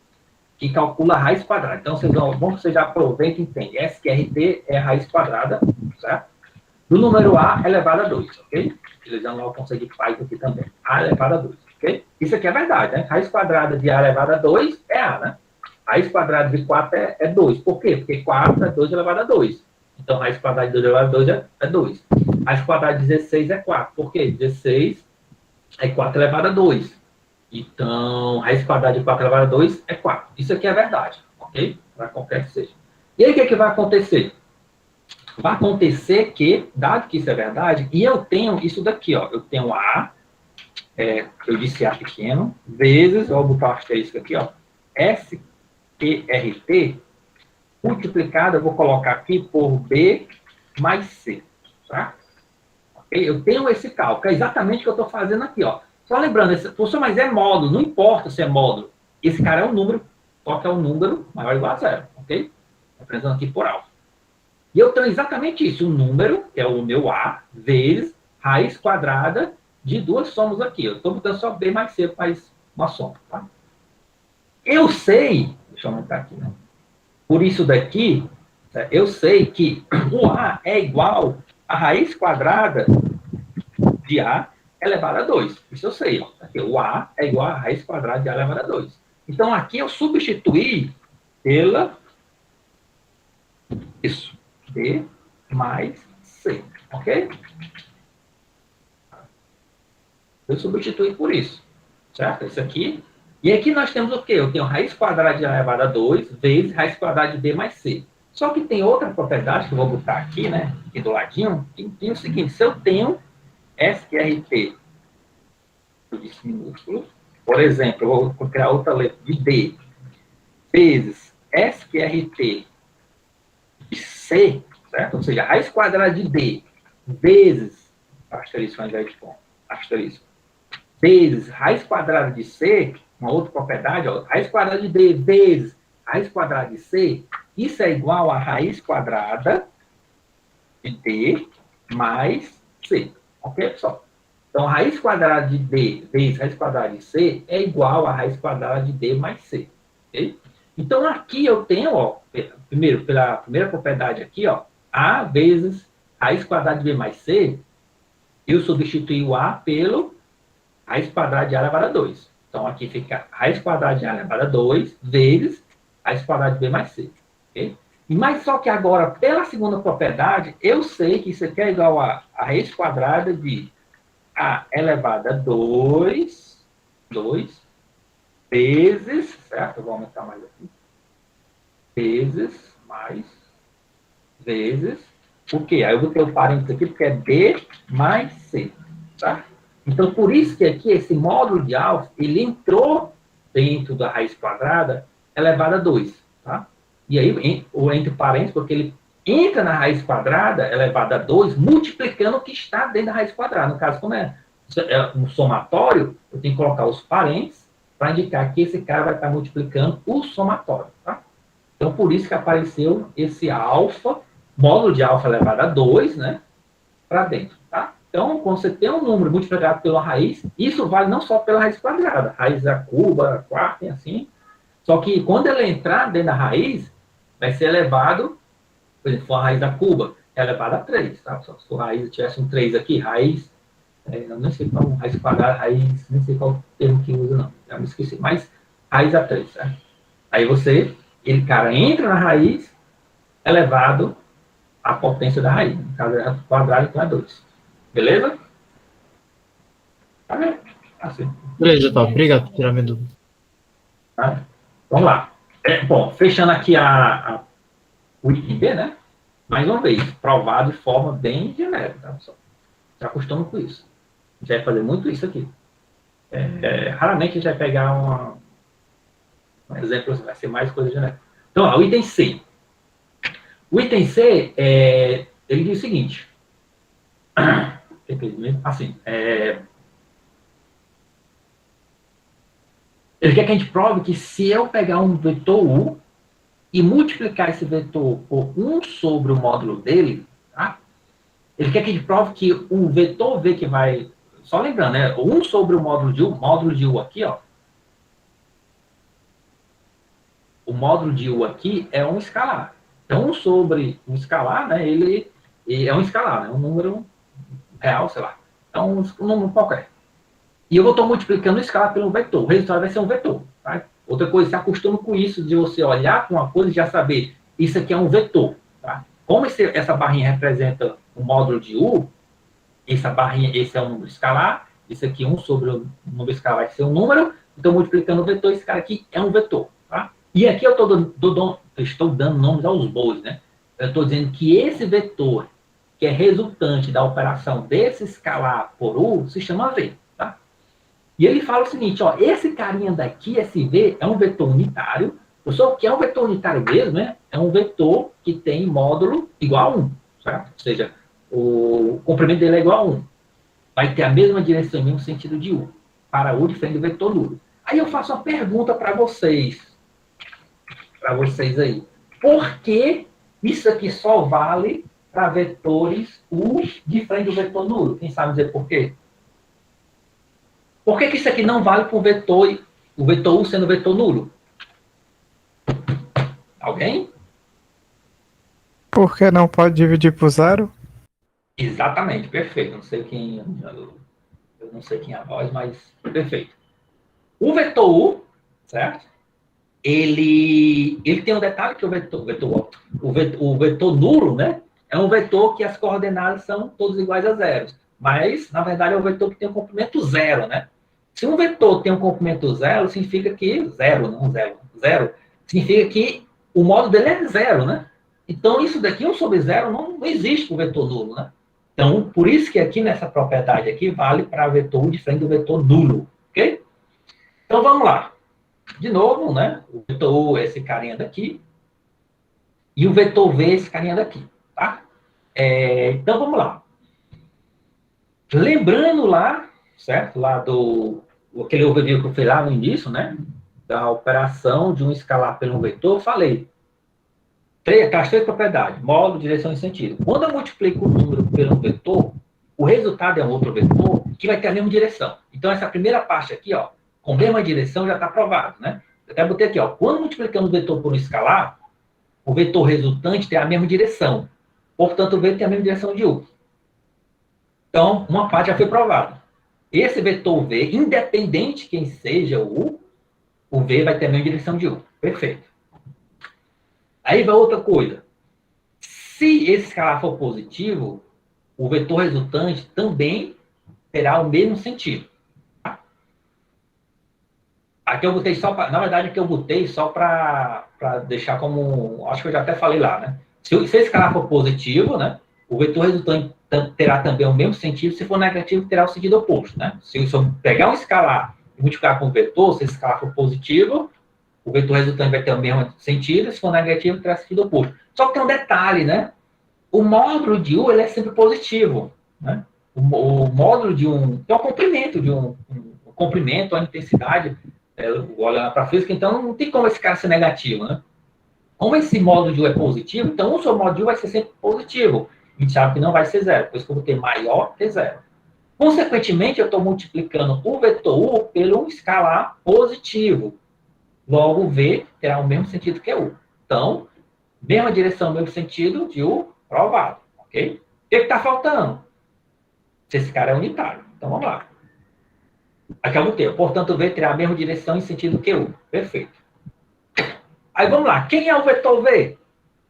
que calcula a raiz quadrada. Então, bom que você já aproveita e entende. SQRT é a raiz quadrada, certo? Do número A elevado a 2, ok? Utilizando lá o conceito de Python aqui também. A elevado a 2, ok? Isso aqui é verdade, né? Raiz quadrada de A elevado a 2 é A, né? Raiz quadrada de 4 é 2. Por quê? Porque 4 é 2 elevado a 2. Então, raiz quadrada de 2 elevado a 2 é 2. Raiz quadrada de 16 é 4. Por quê? 16 é 4 elevado a 2. Então, raiz quadrada de 4 elevado a 2 é 4. Isso aqui é verdade, ok? Para qualquer que seja. E aí, o que vai acontecer? Vai acontecer que, dado que isso é verdade, e eu tenho isso daqui, ó. Eu tenho A eu disse A pequeno, vezes, vou botar o asterisco aqui, ó, SQRT, multiplicado, eu vou colocar aqui por B mais C, tá? Okay? Eu tenho esse cálculo, é exatamente o que eu estou fazendo aqui, ó. Só lembrando, professor, mas é módulo, não importa se é módulo. Esse cara é um número, só que é um número maior ou igual a zero, ok? Representando aqui por alfa. E eu tenho exatamente isso, um número, que é o meu A, vezes raiz quadrada de duas somas aqui. Eu estou botando só B mais C, faz uma soma, tá? Eu sei, deixa eu anotar aqui, né? Por isso daqui, eu sei que o A é igual a raiz quadrada de A elevado a 2. Isso eu sei, ó. Aqui, o A é igual a raiz quadrada de A elevado a 2. Então, aqui eu substituí pela isso, B mais C, ok? Eu substituí por isso, certo? Isso aqui. E aqui nós temos o quê? Eu tenho raiz quadrada de A elevado a 2 vezes raiz quadrada de B mais C. Só que tem outra propriedade que eu vou botar aqui, né? Aqui do ladinho, que tem o seguinte, se eu tenho SQRT, eu disse minúsculo, por exemplo, eu vou criar outra letra de D, vezes SQRT de C, certo? Ou seja, raiz quadrada de D vezes, asterisco ao invés de ponto, asterisco, vezes raiz quadrada de C, uma outra propriedade, ó, raiz quadrada de D vezes raiz quadrada de C, isso é igual a raiz quadrada de D mais C. Ok, pessoal? Então, a raiz quadrada de D vezes raiz quadrada de C é igual a raiz quadrada de D mais C. Ok? Então, aqui eu tenho, ó, primeiro, pela primeira propriedade aqui, ó, A vezes raiz quadrada de B mais C, eu substituí o A pelo raiz quadrada de A elevado a 2. Então, aqui fica raiz quadrada de A elevado a 2 vezes raiz quadrada de B mais C. Ok? Mas só que agora, pela segunda propriedade, eu sei que isso aqui é igual a raiz quadrada de A elevado a 2 vezes, certo? Eu vou aumentar mais aqui. Vezes, mais, vezes, o quê? Aí eu vou ter o parênteses aqui, porque é B mais C, tá? Então, por isso que aqui, esse módulo de alfa, ele entrou dentro da raiz quadrada elevada a 2, tá? E aí, ou entre parênteses, porque ele entra na raiz quadrada elevada a 2, multiplicando o que está dentro da raiz quadrada. No caso, como é um somatório, eu tenho que colocar os parênteses para indicar que esse cara vai estar multiplicando o somatório, tá? Então, por isso que apareceu esse alfa, módulo de alfa elevado a 2, né, para dentro, tá? Então, quando você tem um número multiplicado pela raiz, isso vale não só pela raiz quadrada, raiz a cuba, a quarta e assim, só que quando ela entrar dentro da raiz, vai ser elevado, por exemplo, a raiz da cuba, é elevada a 3, tá? Se a raiz tivesse um 3 aqui, raiz, eu não sei qual raiz quadrada, raiz, nem sei qual termo que usa, não, já me esqueci, mas raiz a 3, tá? Aí você, ele, cara, entra na raiz, elevado à potência da raiz, no caso é quadrado, então é 2. Beleza? Tá vendo? Assim. Beleza, top. Obrigado por tirar minha dúvida. Tá? Vamos lá. Bom, fechando aqui o item B, né? Mais uma vez, provado de forma bem genérica, tá, pessoal? Se acostuma com isso. A gente vai fazer muito isso aqui. Raramente a gente vai pegar um exemplo, vai ser mais coisa genérica. Então, ó, o item C. O item C, ele diz o seguinte. Assim, ele quer que a gente prove que se eu pegar um vetor U e multiplicar esse vetor por 1 sobre o módulo dele, tá? Ele quer que a gente prove que o vetor V que vai... Só lembrando, né? 1 sobre o módulo de U aqui, ó. O módulo de U aqui é um escalar. Então, 1 sobre um escalar, né? Ele é um escalar, né? Um número real, sei lá. Então, um número qualquer. E eu vou estar multiplicando o escalar pelo vetor. O resultado vai ser um vetor. Tá? Outra coisa, se acostuma com isso, de você olhar para uma coisa e já saber, isso aqui é um vetor. Tá? Como essa barrinha representa o módulo de U, essa barrinha, esse é um número escalar, isso aqui 1 sobre o número escalar vai ser um número, então multiplicando o vetor, esse cara aqui é um vetor. Tá? E aqui eu estou dando nomes aos bois, né? Eu estou dizendo que esse vetor, que é resultante da operação desse escalar por U, se chama V. Tá? E ele fala o seguinte, ó, esse carinha daqui, esse V, é um vetor unitário. Só que é um vetor unitário mesmo, né? É um vetor que tem módulo igual a 1, certo? Ou seja, o comprimento dele é igual a 1. Vai ter a mesma direção em um sentido de U, para U diferente do vetor nulo. Aí eu faço uma pergunta para vocês aí. Por que isso aqui só vale para vetores U diferente do vetor nulo? Quem sabe dizer por quê? Por que isso aqui não vale para o vetor U sendo vetor nulo? Alguém? Por que não pode dividir por zero? Exatamente, perfeito. Eu não sei quem é a voz, mas perfeito. O vetor U, certo? Ele tem um detalhe que o vetor nulo, né? É um vetor que as coordenadas são todas iguais a zero. Mas, na verdade, é um vetor que tem um comprimento zero, né? Se um vetor tem um comprimento zero, significa que zero, significa que o módulo dele é zero, né? Então, isso daqui, 1 sobre zero, não existe para o vetor nulo, né? Então, por isso que aqui nessa propriedade aqui vale para vetor U diferente do vetor nulo, ok? Então, vamos lá. De novo, né? O vetor U é esse carinha daqui. E o vetor V é esse carinha daqui, tá? Então, vamos lá. Lembrando lá, certo? Lá aquele overview que eu fiz lá no início, né? Da operação de um escalar pelo vetor, eu falei. Aquelas 3 propriedades, módulo, direção e sentido. Quando eu multiplico o número pelo vetor, o resultado é um outro vetor que vai ter a mesma direção. Então, essa primeira parte aqui, ó, com a mesma direção já está provado, né? Eu até botei aqui, ó, quando multiplicamos o vetor por um escalar, o vetor resultante tem a mesma direção. Portanto, o V tem a mesma direção de U. Então, uma parte já foi provada. Esse vetor V, independente quem seja o V vai ter a mesma direção de U. Perfeito. Aí vai outra coisa. Se esse escalar for positivo, o vetor resultante também terá o mesmo sentido. Aqui eu botei só para... Na verdade, aqui eu botei só para deixar como... Acho que eu já até falei lá, né? Se esse escalar for positivo, né? O vetor resultante terá também o mesmo sentido. Se for negativo, terá o sentido oposto, né? Se eu pegar um escalar e multiplicar com o vetor, se esse escalar for positivo, o vetor resultante vai ter o mesmo sentido. Se for negativo, terá sentido oposto. Só que tem um detalhe, né? O módulo de U ele é sempre positivo, né? O módulo de um... É o comprimento de um comprimento, a intensidade... olhando para a física, então não tem como esse cara ser negativo, né? Como esse módulo de U é positivo, então o seu módulo de U vai ser sempre positivo. A gente sabe que não vai ser zero, por isso que eu vou ter maior que zero. Consequentemente, eu estou multiplicando o vetor U pelo escalar positivo. Logo, o V terá o mesmo sentido que U. Então, mesma direção, mesmo sentido de U, provado. Ok? O que está faltando? Se esse cara é unitário. Então, vamos lá. Aqui eu botei. Portanto, o V terá a mesma direção e sentido que U. Perfeito. Aí vamos lá. Quem é o vetor V?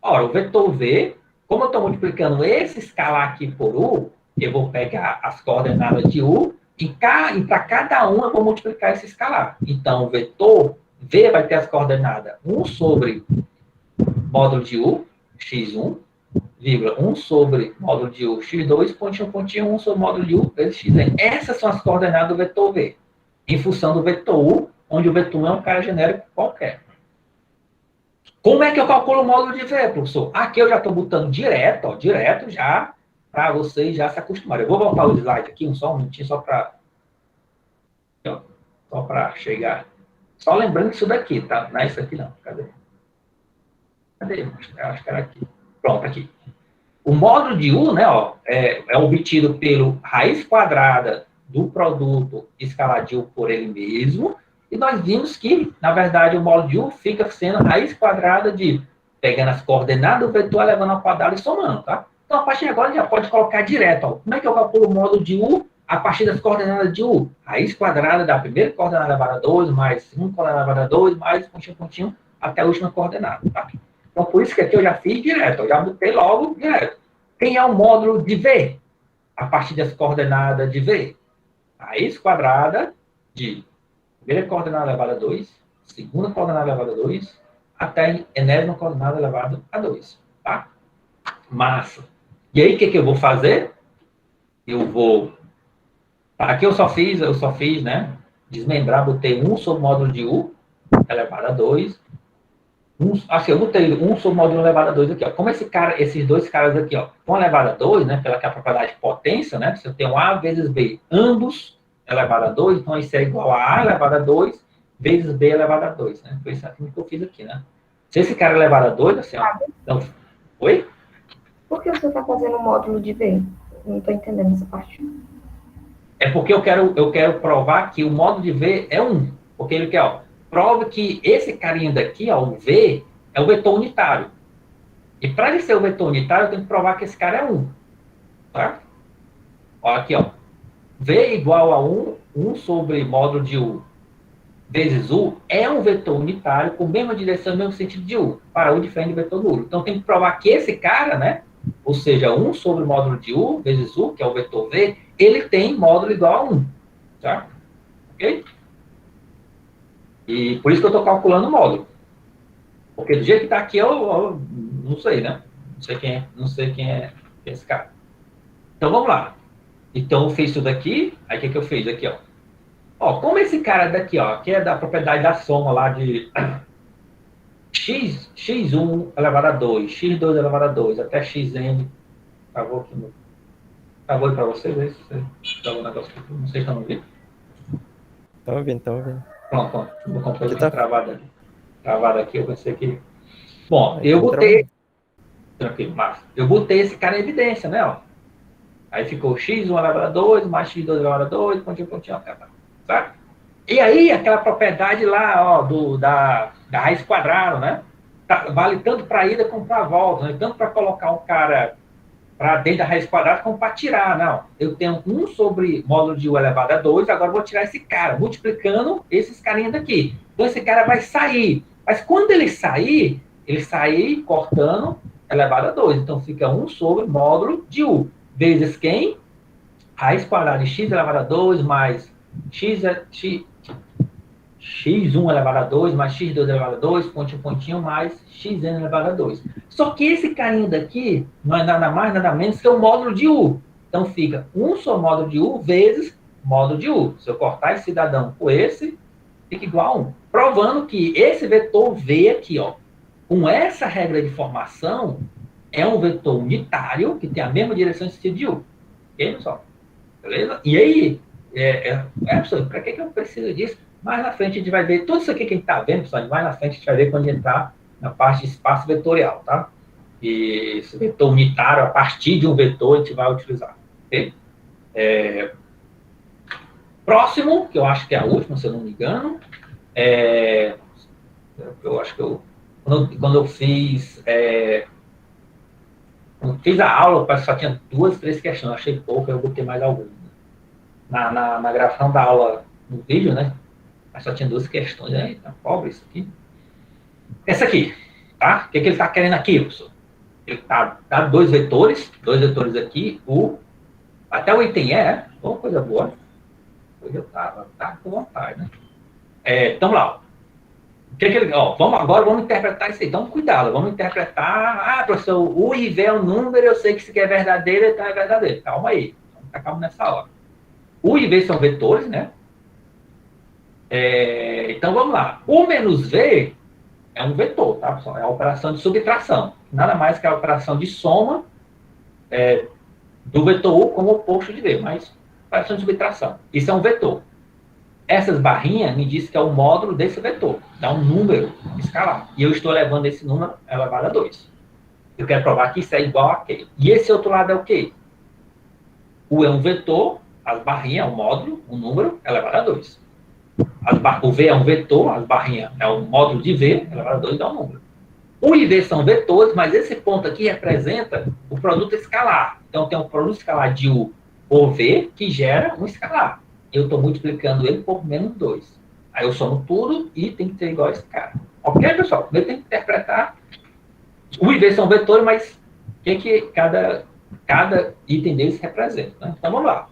Ora, o vetor V, como eu estou multiplicando esse escalar aqui por U, eu vou pegar as coordenadas de U e para cada um eu vou multiplicar esse escalar. Então, o vetor V vai ter as coordenadas 1 sobre módulo de U, x1, vírgula, 1 sobre módulo de U, x2, pontinho, pontinho, 1 sobre módulo de U, vezes xn. Essas são as coordenadas do vetor V, em função do vetor U, onde o vetor U é um cara genérico qualquer. Como é que eu calculo o módulo de V, professor? Aqui eu já estou botando direto, ó, direto já, para vocês já se acostumarem. Eu vou voltar o slide aqui, só um minutinho, só para chegar. Só lembrando que isso daqui, tá? Não é isso aqui não, cadê? Eu acho que era aqui. Pronto, aqui. O módulo de U, né, ó, é obtido pelo raiz quadrada do produto escalar de U por ele mesmo, e nós vimos que, na verdade, o módulo de U fica sendo raiz quadrada de pegando as coordenadas do vetor, levando ao quadrado e somando, tá? Então, a partir de agora, a gente já pode colocar direto, ó. Como é que eu calculo o módulo de U a partir das coordenadas de U? Raiz quadrada da primeira coordenada elevada a 2, mais segunda coordenada elevada a 2, mais pontinho, pontinho, até a última coordenada, tá? Então, por isso que aqui eu já fiz direto, eu já botei logo direto. Quem é o módulo de V? A partir das coordenadas de V. Raiz quadrada de primeira coordenada elevada a 2, segunda coordenada elevada a 2, até a enésima coordenada elevada a 2. Tá? Massa. E aí, o que eu vou fazer? Eu vou... Aqui eu só fiz, né? desmembrar, botei 1 sobre o módulo de U elevado a 2. Eu botei 1 sobre o módulo elevado a 2 aqui, ó. Como esses dois caras aqui, ó, estão elevado a 2, né, pela que é a propriedade de potência, né, se eu tenho A vezes B, ambos elevado a 2, então isso é igual a A elevado a 2 vezes B elevado a 2, né? Foi isso que eu fiz aqui, né? Se esse cara é elevado a 2, assim, ó. Então, oi? Por que você está fazendo o módulo de V? Não estou entendendo essa parte. É porque eu quero provar que o módulo de V é 1. Porque ele quer, ó, prova que esse carinha daqui, ó, o V, é o vetor unitário. E para ele ser o vetor unitário, eu tenho que provar que esse cara é 1. Tá? Ó, aqui, ó. V igual a 1 sobre módulo de U vezes U é um vetor unitário com a mesma direção e o mesmo sentido de U, para U diferente do vetor nulo. Então, tem que provar que esse cara, né, ou seja, 1 sobre o módulo de U vezes U, que é o vetor V, ele tem módulo igual a 1. Tá? Ok? E por isso que eu estou calculando o módulo. Porque do jeito que está aqui, eu não sei, né? Não sei quem é esse cara. Então, vamos lá. Então, eu fiz isso daqui. Aí, o que eu fiz aqui, ó? Ó, como esse cara daqui, ó, que é da propriedade da soma lá de x1 elevado a 2, x2 elevado a 2, até xn, acabou aqui, acabou aí para vocês, é isso? Acabou o negócio aqui, não sei se estão ouvindo. Estão ouvindo. Pronto, o computador Tá travado aqui, eu pensei que... Bom, Aí eu tá botei... Tranquilo, mas eu botei esse cara em evidência, né, ó. Aí ficou x1 elevado a 2, mais x2 elevado a 2, pontinho, sabe? E aí, aquela propriedade lá, ó, da raiz quadrada, né? Vale tanto para ida como para volta, né? Tanto para colocar um cara para dentro da raiz quadrada como para tirar, não. Eu tenho 1 sobre módulo de U elevado a 2, agora eu vou tirar esse cara, multiplicando esses carinhas daqui. Então, esse cara vai sair. Mas quando ele sai cortando elevado a 2. Então, fica 1 sobre módulo de U. Vezes quem? Raiz quadrada de x elevado a 2 mais x1 elevado a 2 mais x2 elevado a 2, pontinho, mais xn elevado a 2. Só que esse carinho daqui não é nada mais, nada menos que o módulo de U. Então, fica 1 sobre módulo de U vezes módulo de U. Se eu cortar esse cidadão com esse, fica igual a 1. Provando que esse vetor V aqui, ó, com essa regra de formação, é um vetor unitário que tem a mesma direção e sentido de U. Ok, pessoal? Beleza? E aí, pessoal, para que eu preciso disso? Mais na frente a gente vai ver, tudo isso aqui que a gente está vendo, pessoal, mais na frente a gente vai ver quando a gente entrar na parte de espaço vetorial, tá? E esse vetor unitário, a partir de um vetor, a gente vai utilizar. Ok? Próximo, que eu acho que é a última, se eu não me engano, eu acho que quando eu fiz a aula, parece que só tinha 2, 3 questões, eu achei pouco, eu botei mais algumas. Na gravação da aula no vídeo, né? Mas só tinha 2 questões, aí tá pobre isso aqui. Essa aqui, tá? O que ele está querendo aqui, professor? Ele tá 2 vetores aqui, até o item coisa boa. Hoje eu tá com vontade, né? Então lá, vamos interpretar isso aí. Então, cuidado, vamos interpretar. Professor, o I e V é um número, eu sei que isso aqui é verdadeiro, então é verdadeiro. Calma aí, vamos ficar calmo nessa hora. U e V são vetores, né? Então, vamos lá. U menos V é um vetor, tá, pessoal? É a operação de subtração. Nada mais que a operação de soma do vetor U como oposto de V, mas operação de subtração. Isso é um vetor. Essas barrinhas me dizem que é o módulo desse vetor. Dá um número escalar. E eu estou levando esse número elevado a 2. Eu quero provar que isso é igual a aquele. E esse outro lado é o quê? U é um vetor, as barrinhas é um módulo, um número elevado a 2. O V é um vetor, as barrinhas é um módulo de V, elevado a 2 dá um número. U e V são vetores, mas esse ponto aqui representa o produto escalar. Então, tem um produto escalar de U por V que gera um escalar. Eu estou multiplicando ele por menos 2. Aí eu somo tudo e tem que ser igual a esse cara. Ok, pessoal? Primeiro tem que interpretar. U e V são vetores, mas o que cada item deles representa, né? Então, vamos lá.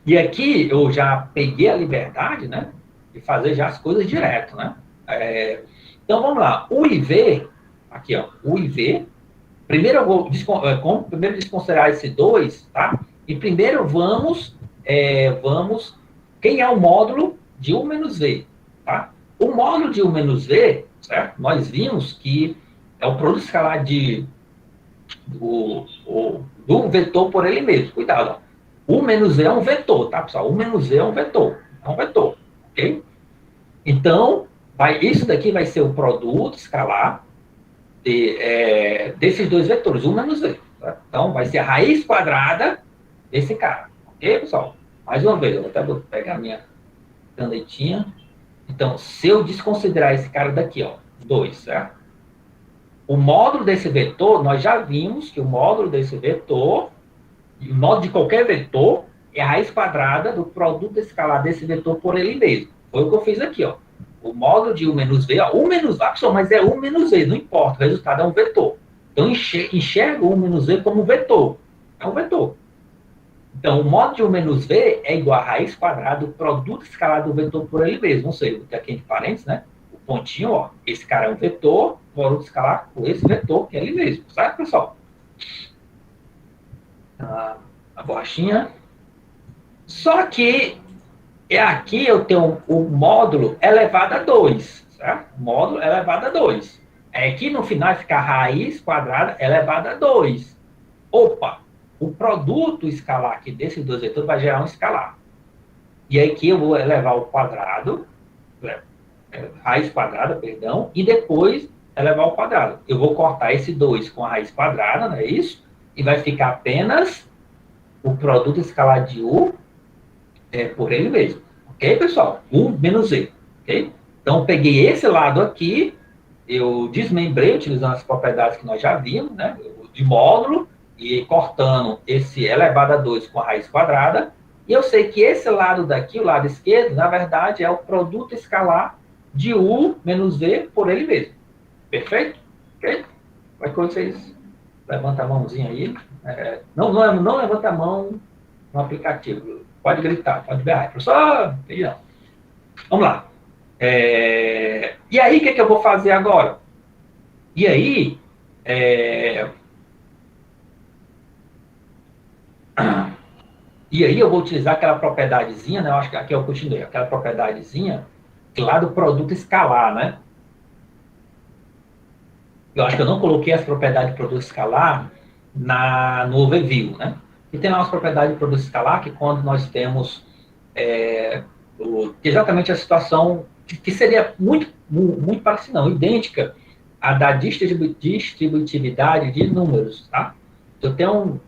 E aqui eu já peguei a liberdade, né, de fazer já as coisas direto, né? Então, vamos lá. U e V, aqui, ó, U e V. Primeiro eu vou desconsiderar esse 2, tá? E primeiro vamos... quem é o módulo de U menos V, tá? O módulo de U menos V, certo? Nós vimos que é o produto escalar do vetor por ele mesmo. Cuidado, ó. U menos V é um vetor, tá, pessoal? U menos V é um vetor. É um vetor, ok? Então, isso daqui vai ser o produto escalar desses dois vetores, U menos V. Tá? Então, vai ser a raiz quadrada desse cara. Ok, pessoal? Mais uma vez, eu vou até pegar minha canetinha. Então, se eu desconsiderar esse cara daqui, ó, 2, certo? O módulo desse vetor, nós já vimos que o módulo desse vetor, o módulo de qualquer vetor, é a raiz quadrada do produto escalar desse vetor por ele mesmo. Foi o que eu fiz aqui, ó. O módulo de U menos V, ó, U menos V, pessoal, mas é U menos V, não importa, o resultado é um vetor. Então, enxergo o U menos V como vetor. É um vetor. Então, o módulo de U menos V é igual a raiz quadrada do produto escalar do vetor por ele mesmo. Ou seja, vou ter aqui entre parênteses, né? O pontinho, ó. Esse cara é um vetor, produto escalar por esse vetor, que é ele mesmo. Certo, pessoal? A borrachinha. Só que aqui eu tenho o módulo elevado a 2. Certo? O módulo elevado a 2. Aqui no final fica a raiz quadrada elevada a 2. Opa! O produto escalar aqui desses dois vetores vai gerar um escalar. E aí aqui eu vou elevar ao quadrado, raiz quadrada, perdão, e depois elevar ao quadrado. Eu vou cortar esse 2 com a raiz quadrada, não é isso? E vai ficar apenas o produto escalar de U por ele mesmo. Ok, pessoal? U menos Z. Ok? Então, eu peguei esse lado aqui, eu desmembrei, utilizando as propriedades que nós já vimos, né? De módulo, e cortando esse elevado a 2 com a raiz quadrada, e eu sei que esse lado daqui, o lado esquerdo, na verdade, é o produto escalar de U menos V por ele mesmo. Perfeito? Ok? Vai que vocês levantam a mãozinha aí. Não levanta a mão no aplicativo. Pode gritar, pode berrar. Professor, não. Vamos lá. E aí, o que eu vou fazer agora? E aí, eu vou utilizar aquela propriedadezinha, né? Eu acho que aqui eu continuei, aquela propriedadezinha lá do produto escalar, né? Eu acho que eu não coloquei as propriedades de produto escalar no overview, né? E tem lá as propriedades de produto escalar que quando nós temos exatamente a situação que seria muito parecida, não, idêntica à da distributividade de números, tá? Eu tenho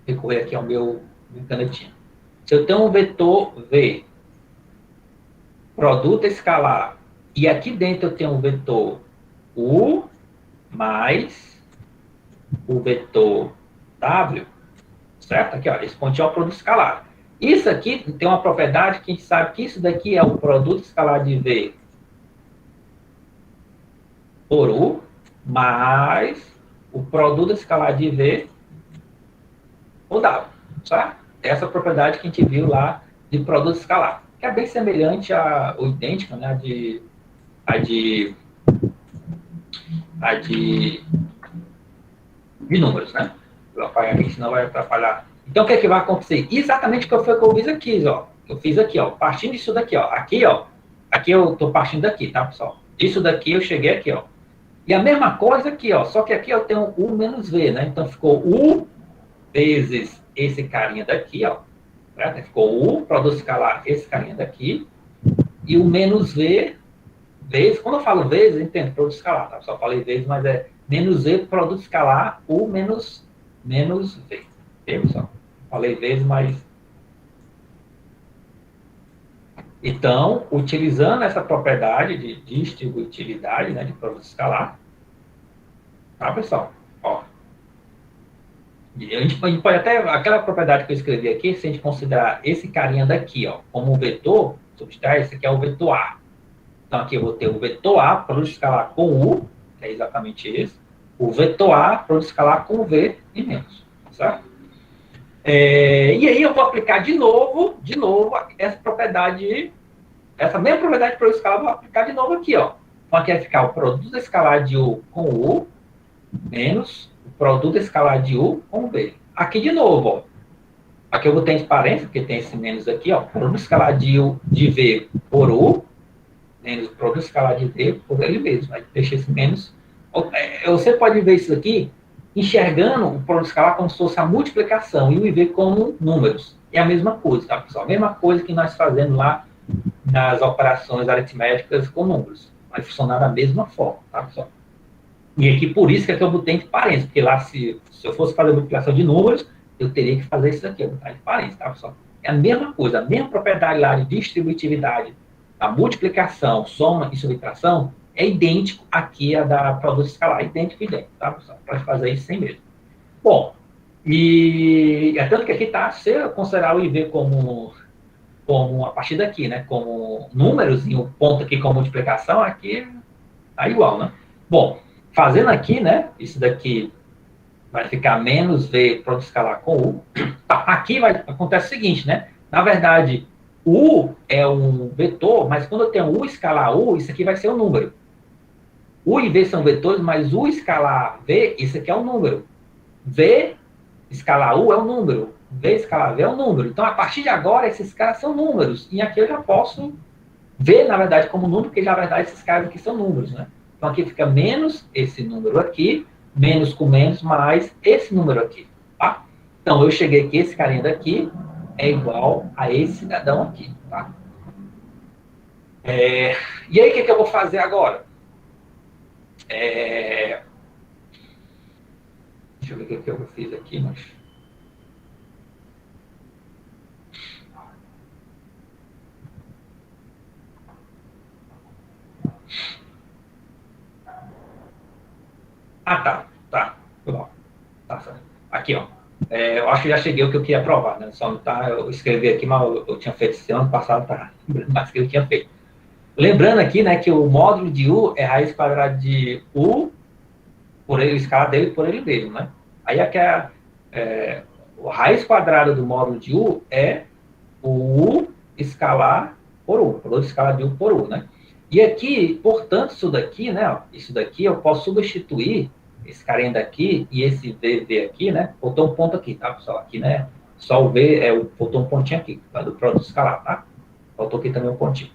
recorrer aqui ao meu canetinha. Se eu tenho um vetor V, produto escalar, e aqui dentro eu tenho um vetor U mais o vetor W, certo? Aqui, ó, esse pontinho é o produto escalar. Isso aqui tem uma propriedade que a gente sabe que isso daqui é o produto escalar de V por U mais o produto escalar de V por W, certo? Essa propriedade que a gente viu lá de produto escalar, que é bem semelhante ou idêntica, né, a de números, né? Vou apagar aqui, senão vai atrapalhar. Então, o que é que vai acontecer? Exatamente o que foi que eu fiz aqui, ó. Eu fiz aqui, ó, partindo disso daqui, ó. Aqui, ó. Aqui eu tô partindo daqui, tá, pessoal? Disso daqui eu cheguei aqui, ó. E a mesma coisa aqui, ó. Só que aqui eu tenho U menos V, né? Então, ficou U vezes esse carinha daqui, ó. Certo? Ficou U, produto escalar, esse carinha daqui. E o menos V vezes, quando eu falo vezes, eu entendo, produto escalar, tá? Só falei vezes, mas é menos V, produto escalar, U menos V. Ok, pessoal? Falei vezes, mas... Então, utilizando essa propriedade de distributividade, né, de produto escalar, tá, pessoal? Ó. E a gente pode até, aquela propriedade que eu escrevi aqui, se a gente considerar esse carinha daqui, ó, como um vetor, subtrair, esse aqui é o vetor A. Então, aqui eu vou ter o vetor A, produto escalar com U, que é exatamente esse. O vetor A, produto escalar com V e menos, certo? E aí eu vou aplicar de novo essa propriedade, essa mesma propriedade de produto escalar, eu vou aplicar de novo aqui, ó. Então, aqui vai ficar o produto escalar de U com U, menos o produto escalar de U com V. Aqui de novo, ó. Aqui eu vou ter parênteses, porque tem esse menos aqui, ó, produto escalar de V por U, menos o produto escalar de V por ele mesmo. Aí deixa esse menos. Você pode ver isso aqui enxergando o produto escalar como se fosse a multiplicação e o IV como números. É a mesma coisa, tá, pessoal? A mesma coisa que nós fazemos lá nas operações aritméticas com números. Vai funcionar da mesma forma, tá, pessoal? E aqui, por isso que eu botei entre parênteses, porque lá, se eu fosse fazer multiplicação de números, eu teria que fazer isso aqui, eu botar entre parênteses, tá, pessoal? É a mesma coisa, a mesma propriedade lá de distributividade, a multiplicação, soma e subtração, é idêntico aqui a da produto escalar, idêntico, tá, pessoal? Pode fazer isso sem medo. Bom, e é tanto que aqui está, se eu considerar o IV como a partir daqui, né, como números, e o ponto aqui como multiplicação, aqui tá igual, né? Bom, fazendo aqui, né, isso daqui vai ficar menos V produto escalar com U. Aqui acontece o seguinte, né? Na verdade, U é um vetor, mas quando eu tenho U escalar U, isso aqui vai ser um número. U e V são vetores, mas U escalar V, isso aqui é um número. V escalar U é um número. V escalar V é um número. Então, a partir de agora, esses caras são números. E aqui eu já posso ver, na verdade, como número, porque, na verdade, esses caras aqui são números, né? Então, aqui fica menos esse número aqui, menos com menos, mais esse número aqui, tá? Então, eu cheguei aqui, esse carinha daqui é igual a esse cidadão aqui, tá? E aí, o que eu vou fazer agora? Deixa eu ver o que eu fiz aqui, mas... Ah, tá. Bom, tá certo. Aqui, ó. Eu acho que já cheguei o que eu queria provar, né? Só não tá, eu escrevi aqui, mas eu tinha feito esse ano passado, tá? Mas que eu tinha feito. Lembrando aqui, né, que o módulo de U é raiz quadrada de U por ele, escala dele por ele mesmo, né? Aí aqui a raiz quadrada do módulo de U é o U escalar por U, produto escalar de U por U, né? E aqui, portanto, isso daqui, né, ó, isso daqui eu posso substituir esse carinha daqui e esse VV aqui, né? Botou um ponto aqui, tá, pessoal? Aqui, né? Só o V, botou um pontinho aqui, tá, do produto escalar, tá? Faltou aqui também um pontinho.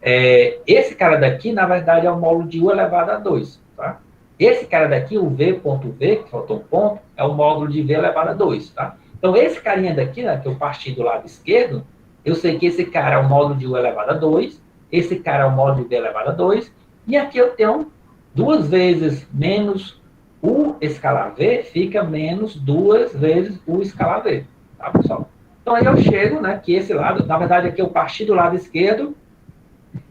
Esse cara daqui, na verdade, é o módulo de U elevado a 2, tá? Esse cara daqui, o V.V, que faltou um ponto, é o módulo de V elevado a 2, tá? Então, esse carinha daqui, né, que eu parti do lado esquerdo, eu sei que esse cara é o módulo de U elevado a 2, esse cara é o módulo de V elevado a 2, e aqui eu tenho 2 vezes menos U escalar V, fica menos 2 vezes U escalar V, tá, pessoal? Então, aí eu chego, né, que esse lado, na verdade, aqui eu parti do lado esquerdo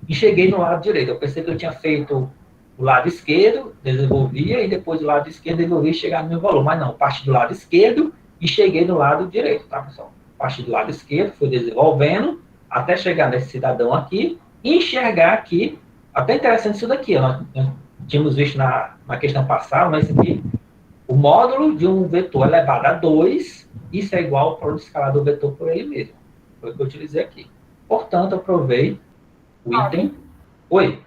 e cheguei no lado direito. Eu pensei que eu tinha feito o lado esquerdo, desenvolvia, e depois do lado esquerdo desenvolvia e chegar no meu valor. Mas não, parti do lado esquerdo e cheguei no lado direito, tá, pessoal? Parti do lado esquerdo, fui desenvolvendo, até chegar nesse cidadão aqui, e enxergar aqui, até interessante isso daqui, ó, nós tínhamos visto na questão passada, mas aqui, o módulo de um vetor elevado a 2, isso é igual ao produto escalar do vetor por ele mesmo. Foi o que eu utilizei aqui. Portanto, eu provei o item... Oi,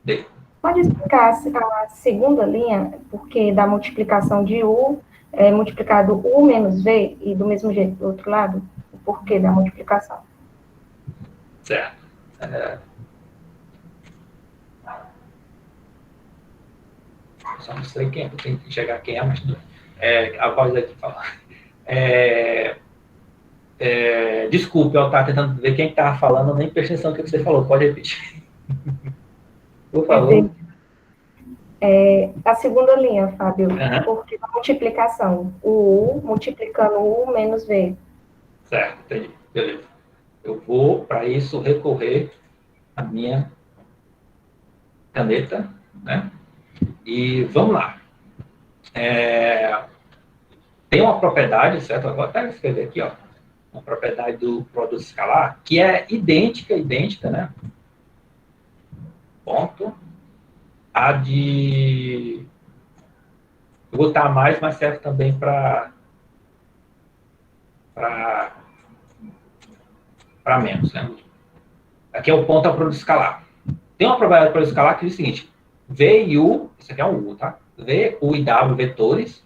D. Pode explicar a segunda linha, porque da multiplicação de U é multiplicado U menos V, e do mesmo jeito do outro lado, o porquê da multiplicação. Certo. Só não sei quem é, eu tenho que chegar quem é, mas a voz aqui fala. Desculpe, eu estava tentando ver quem estava falando, eu nem prestei atenção no que você falou, pode repetir. Por favor. A segunda linha, Fábio, Uhum. porque a multiplicação, o U multiplicando U menos V. Certo, entendi. Beleza. Eu vou, para isso, recorrer à minha caneta, né? E vamos lá. Tem uma propriedade, certo? Agora até escrever aqui, ó. Uma propriedade do produto escalar, que é idêntica, né? Ponto. A de... Eu vou botar mais, mas serve também para menos, né? Aqui é o ponto ao produto escalar. Tem uma propriedade do produto escalar que diz o seguinte: V e U, isso aqui é um U, tá? V, U e W vetores.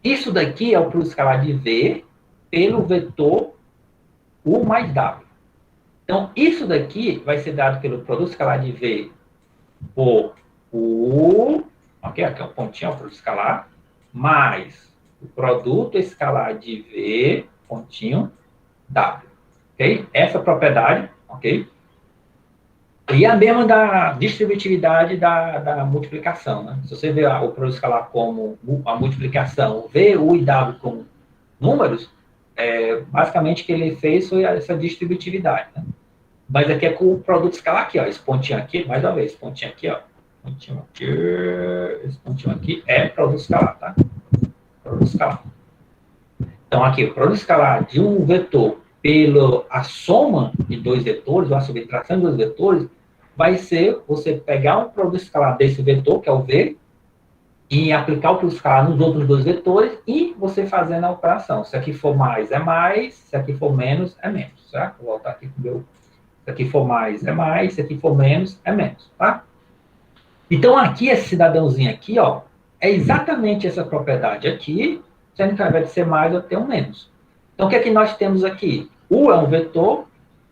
Isso daqui é o produto escalar de V, pelo vetor U mais W. Então, isso daqui vai ser dado pelo produto escalar de V por U, ok? Aqui é o pontinho, o produto escalar, mais o produto escalar de V, pontinho, W. Ok? Essa propriedade, ok? E a mesma da distributividade da multiplicação, né? Se você vê o produto escalar como a multiplicação, V, U e W como números, basicamente o que ele fez foi essa distributividade, né? Mas aqui é com o produto escalar aqui, ó, esse pontinho aqui, mais uma vez, esse pontinho aqui, ó, pontinho aqui, esse pontinho aqui é produto escalar, tá? Produto escalar. Então, aqui, o produto escalar de um vetor pela soma de dois vetores, ou a subtração de dois vetores, vai ser você pegar um produto escalar desse vetor, que é o V, e aplicar o produto escalar nos outros dois vetores, e você fazendo a operação. Se aqui for mais, é mais, se aqui for menos, é menos, certo? Vou voltar aqui para o meu... Se aqui for mais, é mais, se aqui for menos, é menos, tá? Então, aqui, esse cidadãozinho aqui, ó, é exatamente essa propriedade aqui, sendo que ao invés de ser mais, eu tenho menos. Então, o que é que nós temos aqui? U é um vetor,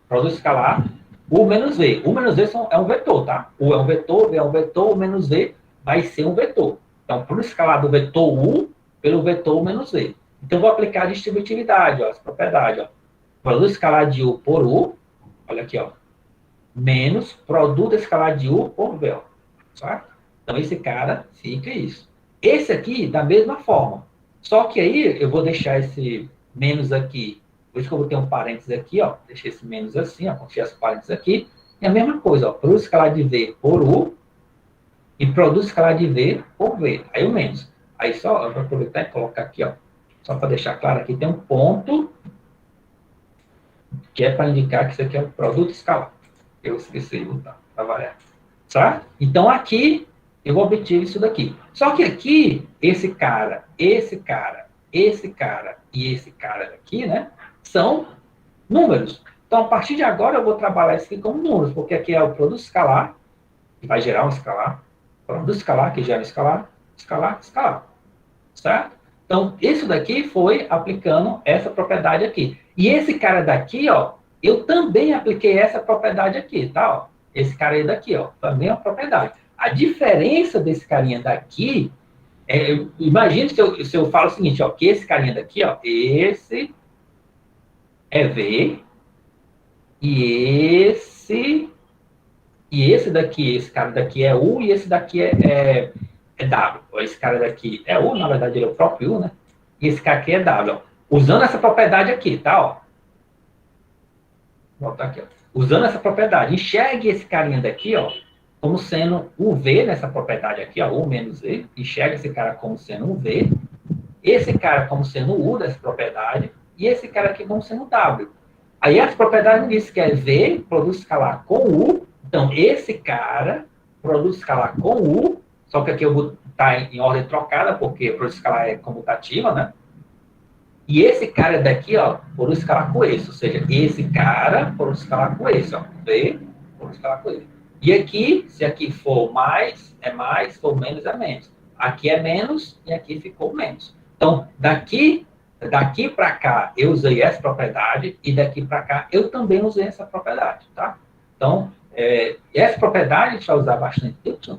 produto escalar, U menos V. U menos V é um vetor, tá? U é um vetor, V é um vetor, U menos V vai ser um vetor. Então, produto escalar do vetor U pelo vetor U menos V. Então, vou aplicar a distributividade, ó, essa propriedade, ó. Produto escalar de U por U, olha aqui, ó, menos produto escalar de U por V, ó. Certo? Então, esse cara fica isso. Esse aqui, da mesma forma. Só que aí, eu vou deixar esse menos aqui. Por isso que eu vou ter um parênteses aqui, ó. Deixei esse menos assim, ó. Deixei esse parênteses aqui. E a mesma coisa, ó. Produto escalar de V por U e produto escalar de V por V. Aí o menos. Aí só, eu vou aproveitar e colocar aqui, ó. Só para deixar claro, aqui tem um ponto que é para indicar que isso aqui é um produto escalar. Eu esqueci de botar, para variar. Certo? Então, aqui, eu obtive isso daqui. Só que aqui, esse cara e esse cara aqui, né, são números. Então, a partir de agora, eu vou trabalhar isso aqui como números, porque aqui é o produto escalar, que vai gerar um escalar, produto escalar, que gera um escalar, escalar, escalar. Certo? Então, isso daqui foi aplicando essa propriedade aqui. E esse cara daqui, ó, eu também apliquei essa propriedade aqui, tá? Ó. Esse cara aí daqui, ó, também é uma propriedade. A diferença desse carinha daqui, imagine se eu falo o seguinte, ó, que esse carinha daqui, ó, esse é V, e esse daqui, esse cara daqui é U, e esse daqui é W. Esse cara daqui é U, na verdade ele é o próprio U, né? E esse cara aqui é W. Ó. Usando essa propriedade aqui, tá? Ó. Vou botar aqui, ó. Usando essa propriedade, enxergue esse carinha daqui, ó, como sendo um V nessa propriedade aqui, ó, U menos V. Enxergue esse cara como sendo um V. Esse cara como sendo U dessa propriedade. E esse cara aqui como sendo W. Aí essa propriedade diz que é V, produto escalar com U. Então, esse cara, produto escalar com U, só que aqui eu vou estar em ordem trocada, porque produto escalar é comutativa, né? E esse cara daqui, ó, produto escalar com esse. Ou seja, esse cara, produto escalar com esse, ó. V, produto escalar com esse. E aqui, se aqui for mais, é mais, se for menos, é menos. Aqui é menos e aqui ficou menos. Então, daqui para cá, eu usei essa propriedade e daqui para cá, eu também usei essa propriedade, tá? Então, essa propriedade a gente vai usar bastante.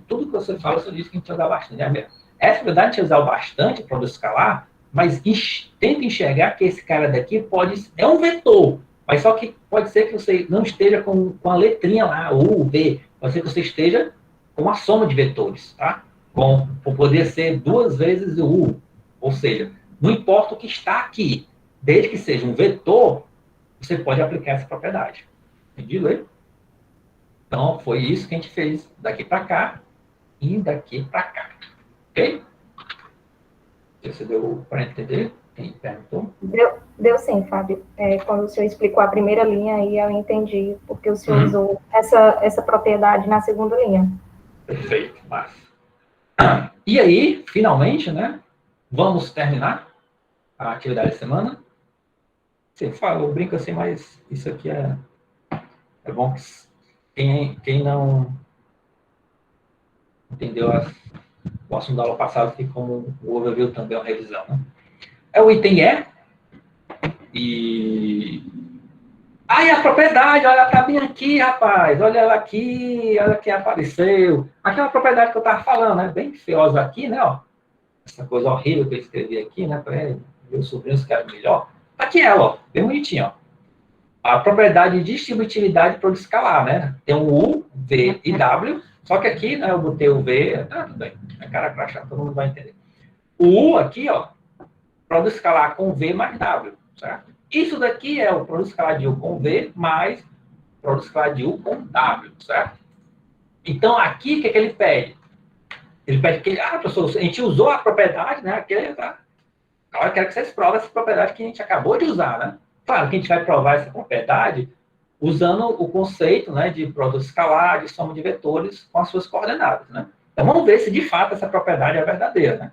Tudo que você fala, você disse que a gente vai usar bastante. Essa propriedade a gente vai usar bastante para o escalar, mas tenta enxergar que esse cara daqui é um vetor, mas só que pode ser que você não esteja com a letrinha lá, U, V, pode ser que você esteja com uma soma de vetores, tá? Por poder ser 2 vezes o U, ou seja, não importa o que está aqui, desde que seja um vetor, você pode aplicar essa propriedade. Entendido aí? Então, foi isso que a gente fez daqui para cá e daqui para cá. Ok? Você deu para entender? Quem perguntou? Deu sim, Fábio. Quando o senhor explicou a primeira linha, aí eu entendi porque o senhor usou essa propriedade na segunda linha. Perfeito, massa. E aí, finalmente, né? Vamos terminar a atividade da semana. Você fala, eu brinco assim, mas isso aqui é bom que quem não entendeu o assunto da aula passada fica como o overview também, uma revisão, né? O item E... Aí a propriedade, olha, tá bem aqui, rapaz. Olha ela aqui, olha quem apareceu. Aquela propriedade que eu tava falando, né? Bem feiosa aqui, né? Ó. Essa coisa horrível que eu escrevi aqui, né? Para meus sobrinhos que eram melhor. Aqui ela, ó. Bem bonitinho, ó. A propriedade de distributividade por escalar, né? Tem um U, V e W. Só que aqui, né? Eu botei o V. Tá, tudo bem. É cara crachá, todo mundo vai entender. O U aqui, ó. Produto escalar com V mais W, certo? Isso daqui é o produto escalar de U com V mais produto escalar de U com W, certo? Então, aqui, o que ele pede? Ele pede que, professor, a gente usou a propriedade, né? Aqui, tá? Agora eu quero que vocês provem essa propriedade que a gente acabou de usar, né? Claro que a gente vai provar essa propriedade usando o conceito, né, de produto escalar, de soma de vetores com as suas coordenadas, né? Então, vamos ver se de fato essa propriedade é verdadeira, né?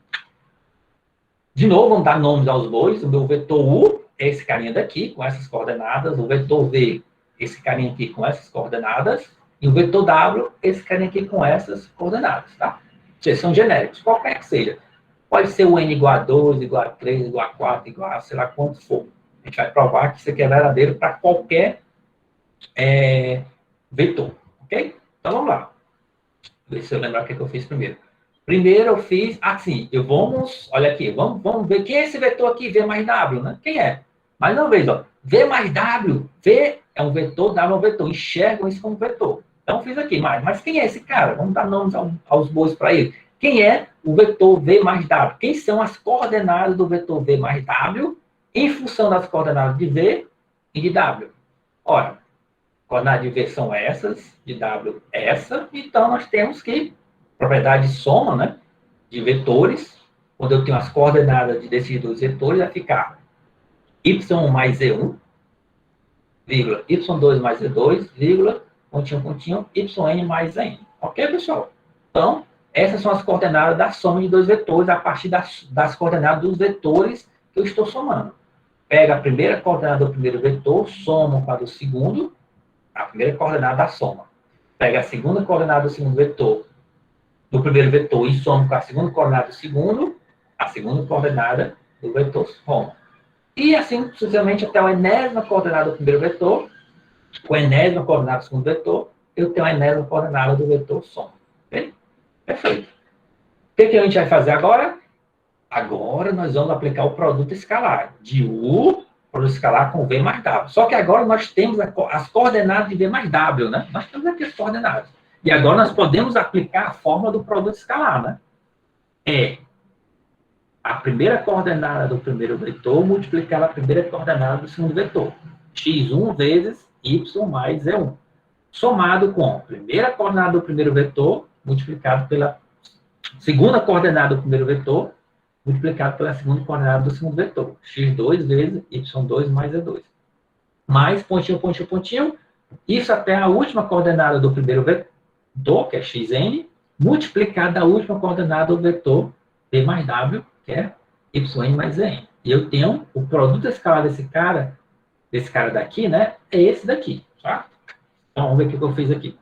De novo, vamos dar nomes aos bois. O meu vetor U é esse carinha daqui, com essas coordenadas. O vetor V, esse carinha aqui com essas coordenadas. E o vetor W, esse carinha aqui com essas coordenadas, tá? Vocês são genéricos, qualquer que seja. Pode ser o N igual a 2, igual a 3, igual a 4, igual a sei lá quanto for. A gente vai provar que isso aqui é verdadeiro para qualquer vetor, ok? Então, vamos lá. Deixa eu lembrar o que eu fiz primeiro. Primeiro eu fiz assim, olha aqui, vamos ver quem é esse vetor aqui, V mais W, né? Quem é? Mais uma vez, ó, V mais W, V é um vetor, W é um vetor, enxergam isso como vetor. Então fiz aqui, mas quem é esse cara? Vamos dar nomes aos bois para ele. Quem é o vetor V mais W? Quem são as coordenadas do vetor V mais W em função das coordenadas de V e de W? Ora, coordenadas de V são essas, de W essa, então nós temos que propriedade de soma, né, de vetores, quando eu tenho as coordenadas desses dois vetores, vai ficar y mais e1, vírgula, y2 mais e2, vírgula, pontinho, yn mais n. Ok, pessoal? Então, essas são as coordenadas da soma de dois vetores a partir das coordenadas dos vetores que eu estou somando. Pega a primeira coordenada do primeiro vetor, soma com a do segundo, a primeira coordenada da soma. Pega a segunda coordenada do segundo vetor, do primeiro vetor, e soma com a segunda coordenada do segundo, a segunda coordenada do vetor soma. E assim, sucessivamente, até a enésima coordenada do primeiro vetor, com a enésima coordenada do segundo vetor, eu tenho a enésima coordenada do vetor soma. Ok? Perfeito. O que a gente vai fazer agora? Agora nós vamos aplicar o produto escalar, de U, produto escalar com V mais W. Só que agora nós temos as coordenadas de V mais W, né? Nós temos aqui as coordenadas. E agora nós podemos aplicar a fórmula do produto escalar, né? É a primeira coordenada do primeiro vetor multiplicar a primeira coordenada do segundo vetor. x1 vezes y mais e1. Somado com a primeira coordenada do primeiro vetor multiplicado pela segunda coordenada do primeiro vetor multiplicado pela segunda coordenada do segundo vetor. x2 vezes y2 mais e2. Mais pontinho. Isso até a última coordenada do primeiro vetor, que é xn, multiplicado da última coordenada do vetor v mais w, que é yn mais n. E eu tenho o produto escalar desse cara daqui, né? É esse daqui, tá? Então, vamos ver o que eu fiz aqui.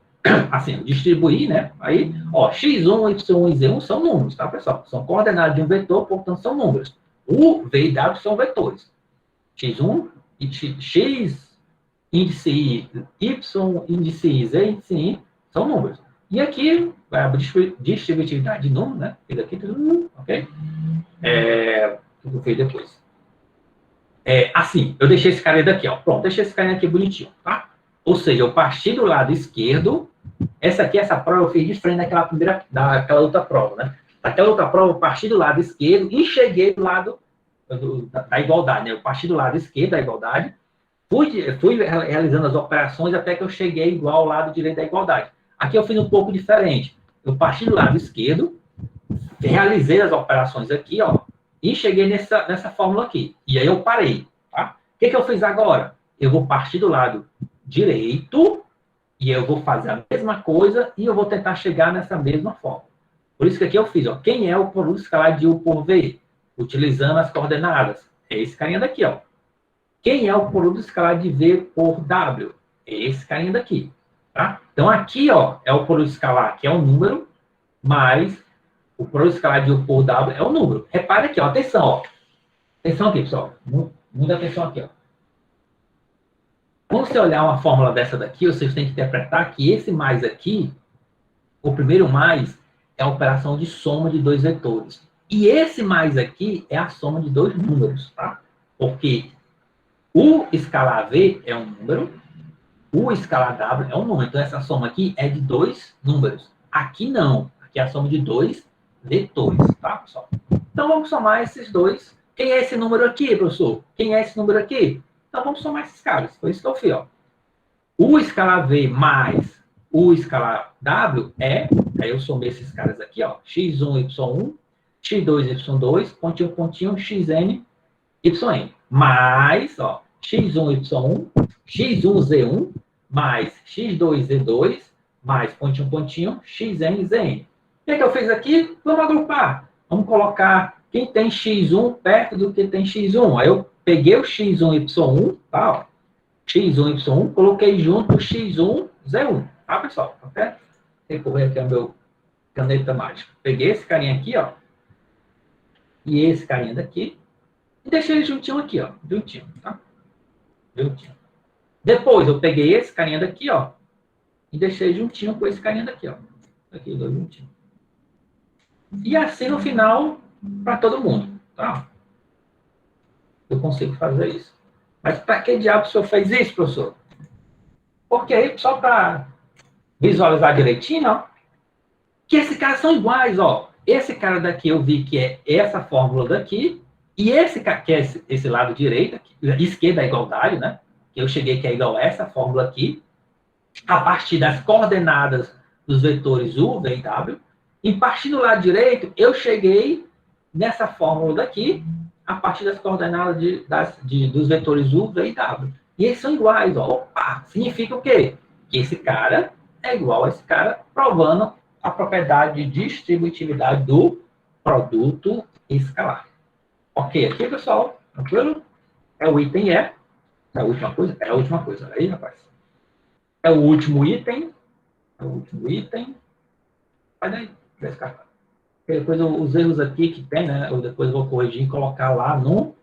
Assim, eu distribuí, né? Aí, ó, x1, y1 e z1 são números, tá, pessoal? São coordenadas de um vetor, portanto, são números. U, v e w são vetores. x1, x, índice i, y, índice i, z, índice i, são números. E aqui, a distributividade de número, né? Fiz aqui tudo, ok? O que eu fiz depois? Assim, eu deixei esse cara daqui, ó. Pronto, deixei esse cara aqui bonitinho, tá? Ou seja, eu parti do lado esquerdo. Essa prova eu fiz diferente daquela outra prova, né? Daquela outra prova, eu parti do lado esquerdo e cheguei do lado da igualdade, né? Eu parti do lado esquerdo da igualdade, fui realizando as operações até que eu cheguei igual ao lado direito da igualdade. Aqui eu fiz um pouco diferente. Eu parti do lado esquerdo, realizei as operações aqui, ó, e cheguei nessa fórmula aqui. E aí eu parei, tá? O que eu fiz agora? Eu vou partir do lado direito e eu vou fazer a mesma coisa e eu vou tentar chegar nessa mesma fórmula. Por isso que aqui eu fiz, ó, quem é o produto escalar de U por V? Utilizando as coordenadas. É esse carinha daqui, ó. Quem é o produto escalar de V por W? É esse carinha daqui, tá? Então aqui, ó, é o produto escalar, que é um número, mais o produto escalar de U por W é um número. Repare aqui, ó, atenção, ó. Atenção aqui, pessoal. Muita atenção aqui, ó. Quando você olhar uma fórmula dessa daqui, vocês têm que interpretar que esse mais aqui, o primeiro mais, é a operação de soma de dois vetores. E esse mais aqui é a soma de dois números, tá? Porque o escalar V é um número, o escalar W é um número. Então, essa soma aqui é de dois números. Aqui não. Aqui é a soma de dois vetores, tá, pessoal? Então, vamos somar esses dois. Quem é esse número aqui, professor? Quem é esse número aqui? Então, vamos somar esses caras. Foi isso que eu fiz, ó. O escalar V mais o escalar W é... Aí eu somei esses caras aqui, ó. X1, Y1, X2, Y2, pontinho, pontinho, XN, YN. Mais, ó, X1, Y1, X1, Z1, mais X2, Z2, mais pontinho, pontinho, XN, ZN. O que é que eu fiz aqui? Vamos agrupar. Vamos colocar quem tem X1 perto do que tem X1. Aí eu peguei o X1, Y1, tá, ó. X1, Y1, coloquei junto o X1, Z1. Tá, pessoal? Tá certo? Recorrer aqui ao meu caneta mágica. Peguei esse carinha aqui, ó. E esse carinha daqui. E deixei ele juntinho aqui, ó. Juntinho, tá? Juntinho. Depois, eu peguei esse carinha daqui, ó. E deixei juntinho com esse carinha daqui, ó. Aqui, dois juntinhos. E assim, no final, para todo mundo, tá? Eu consigo fazer isso. Mas para que diabo o senhor fez isso, professor? Porque aí, só para visualizar direitinho, ó, que esses caras são iguais, ó. Esse cara daqui eu vi que é essa fórmula daqui, e esse que é esse lado direito, aqui, esquerda é igualdade, né? Que eu cheguei que é igual a essa fórmula aqui, a partir das coordenadas dos vetores U, V e W. E partindo do lado direito, eu cheguei nessa fórmula daqui, a partir das coordenadas dos vetores U, V e W. E eles são iguais, ó. Opa! Significa o quê? Que esse cara é igual a esse cara, provando a propriedade de distributividade do produto escalar. Ok, aqui, pessoal, tranquilo? É o item E. É a última coisa? É a última coisa. Aí, rapaz. É o último item. É o último item. Vai daí, descartar. Depois os erros aqui que tem, né? Eu depois vou corrigir e colocar lá no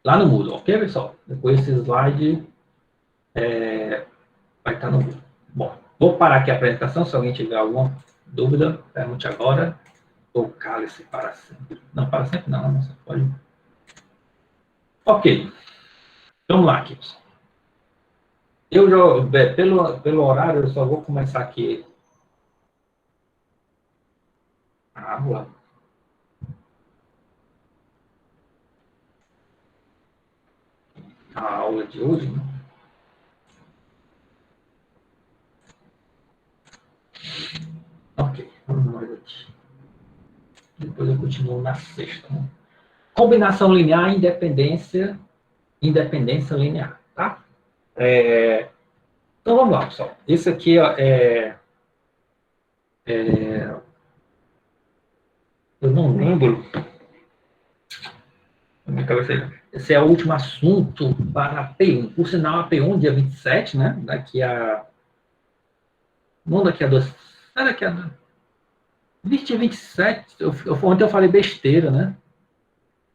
Moodle, ok, pessoal? Depois esse slide vai estar no Moodle. Bom, vou parar aqui a apresentação. Se alguém tiver alguma dúvida, pergunte agora. Ou cale-se para sempre. Não, para sempre não, você pode. Ok. Vamos lá, aqui, pessoal. Eu já, pelo horário, eu só vou começar aqui a aula. A aula de hoje, né? Ok, vamos mais aqui. Depois eu continuo na sexta. Né? Combinação linear, independência linear, tá? Então vamos lá, pessoal. Esse aqui ó, eu não lembro. Esse é o último assunto para a P1. Por sinal, a P1, dia 27, né? Daqui a. Não daqui a 2. É daqui a. 27. Ontem eu falei besteira, né?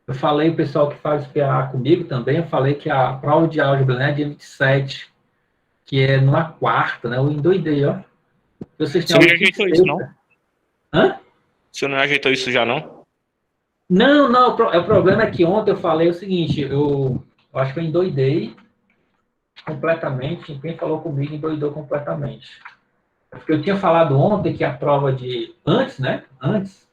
Eu falei, o pessoal que faz PA comigo também, eu falei que a prova de álgebra, né, é dia 27, que é numa quarta, né? Eu endoidei, ó. Vocês têm Você não ajeitou isso, não? Hã? Você não ajeitou isso já, não? Não, o problema é que ontem eu falei o seguinte, eu acho que eu endoidei completamente, quem falou comigo endoidou completamente. Porque eu tinha falado ontem que a prova de... Antes, né? Antes.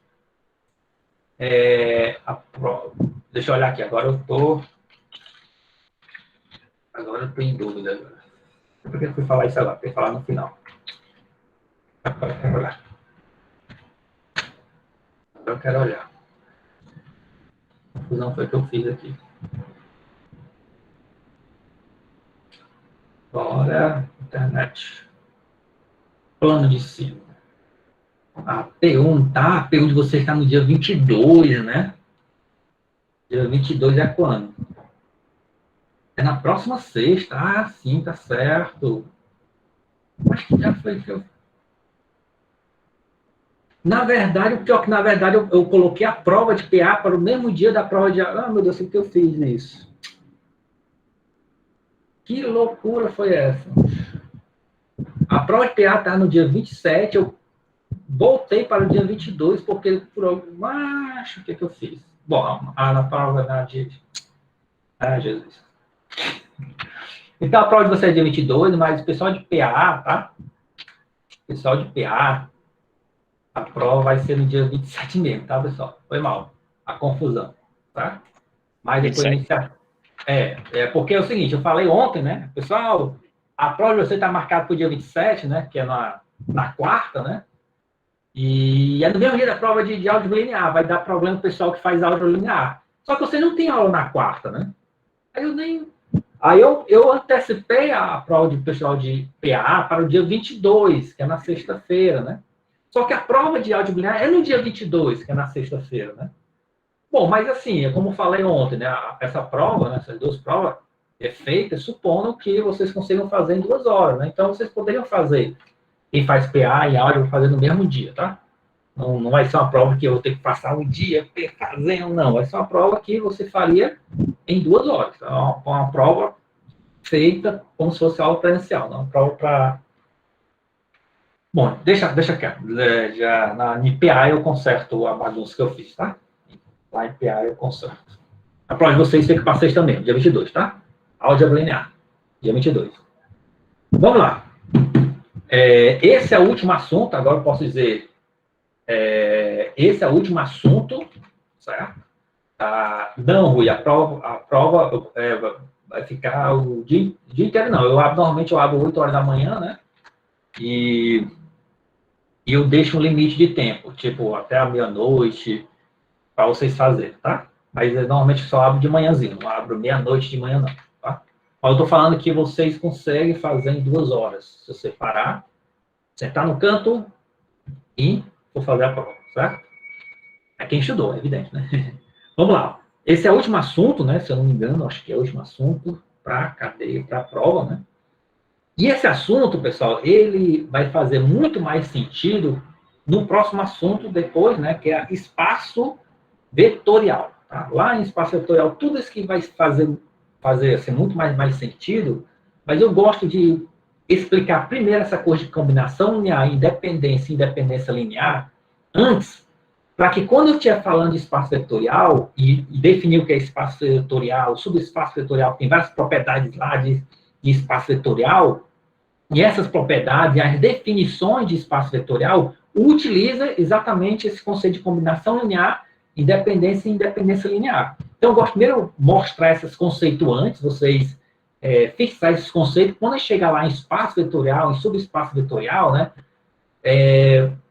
Deixa eu olhar aqui, agora eu estou em dúvida. Por que eu fui falar isso agora? Tem que falar no final. Agora eu quero olhar. Agora eu quero olhar. A confusão foi que eu fiz aqui. Bora, internet. Plano de ensino. A P1, tá? A P1 de vocês está no dia 22, né? Dia 22 é quando? É na próxima sexta. Ah, sim, tá certo. Acho que já foi que eu... Na verdade, o pior que, na verdade, eu coloquei a prova de PA para o mesmo dia da prova de... Ah, meu Deus, o que eu fiz nisso? Que loucura foi essa? A prova de PA está no dia 27, eu voltei para o dia 22, porque por algum... o que eu fiz? Bom, na prova da dia... Jesus. Então, a prova de você é dia 22, mas o pessoal de PA, tá? O pessoal de PA, a prova vai ser no dia 27 mesmo, tá, pessoal? Foi mal. A confusão, tá? Mas depois 27. Porque é o seguinte, eu falei ontem, né? Pessoal, a prova de você está marcada para o dia 27, né? Que é na quarta, né? E é no mesmo dia da prova de álgebra linear. Vai dar problema pro pessoal que faz álgebra linear. Só que você não tem aula na quarta, né? Aí eu antecipei a prova de pessoal de PA para o dia 22, que é na sexta-feira, né? Só que a prova de álgebra linear é no dia 22, que é na sexta-feira, né? Bom, mas assim, como falei ontem, né? Essa prova, né, essas duas provas, é feita supondo que vocês consigam fazer em 2 horas, né? Então, vocês poderiam fazer, quem faz PA e álgebra, fazer no mesmo dia, tá? Não vai ser uma prova que eu vou ter que passar um dia fazendo, não. Vai ser uma prova que você faria em 2 horas. É uma prova feita como se fosse aula presencial, não uma prova para... Bom, deixa quieto. Em PA eu conserto a bagunça que eu fiz, tá? Lá em PA eu conserto. A prova de vocês fica para sexta mesmo, dia 22, tá? Álgebra linear, dia 22. Vamos lá. Esse é o último assunto, agora eu posso dizer... esse é o último assunto, certo? Não, Rui, a prova vai ficar o dia inteiro, não. Normalmente eu abro 8 horas da manhã, né? E eu deixo um limite de tempo, tipo, até a meia-noite, para vocês fazerem, tá? Mas normalmente eu só abro de manhãzinho, não abro meia-noite de manhã, não, tá? Mas eu tô falando que vocês conseguem fazer em 2 horas. Se você parar, sentar no canto e for fazer a prova, certo? É quem estudou, é evidente, né? Vamos lá. Esse é o último assunto, né? Se eu não me engano, acho que é o último assunto para a cadeia, para a prova, né? E esse assunto, pessoal, ele vai fazer muito mais sentido no próximo assunto depois, né? Que é espaço vetorial. Tá? Lá em espaço vetorial, tudo isso que vai fazer assim, muito mais sentido, mas eu gosto de explicar primeiro essa coisa de combinação linear, independência linear, antes, para que quando eu estiver falando de espaço vetorial, e definir o que é espaço vetorial, subespaço vetorial, tem várias propriedades lá de espaço vetorial, e essas propriedades, as definições de espaço vetorial, utiliza exatamente esse conceito de combinação linear, independência e independência linear. Então, eu gosto primeiro de mostrar esses conceituantes, vocês fixar esses conceitos, quando chegar lá em espaço vetorial, em subespaço vetorial, né,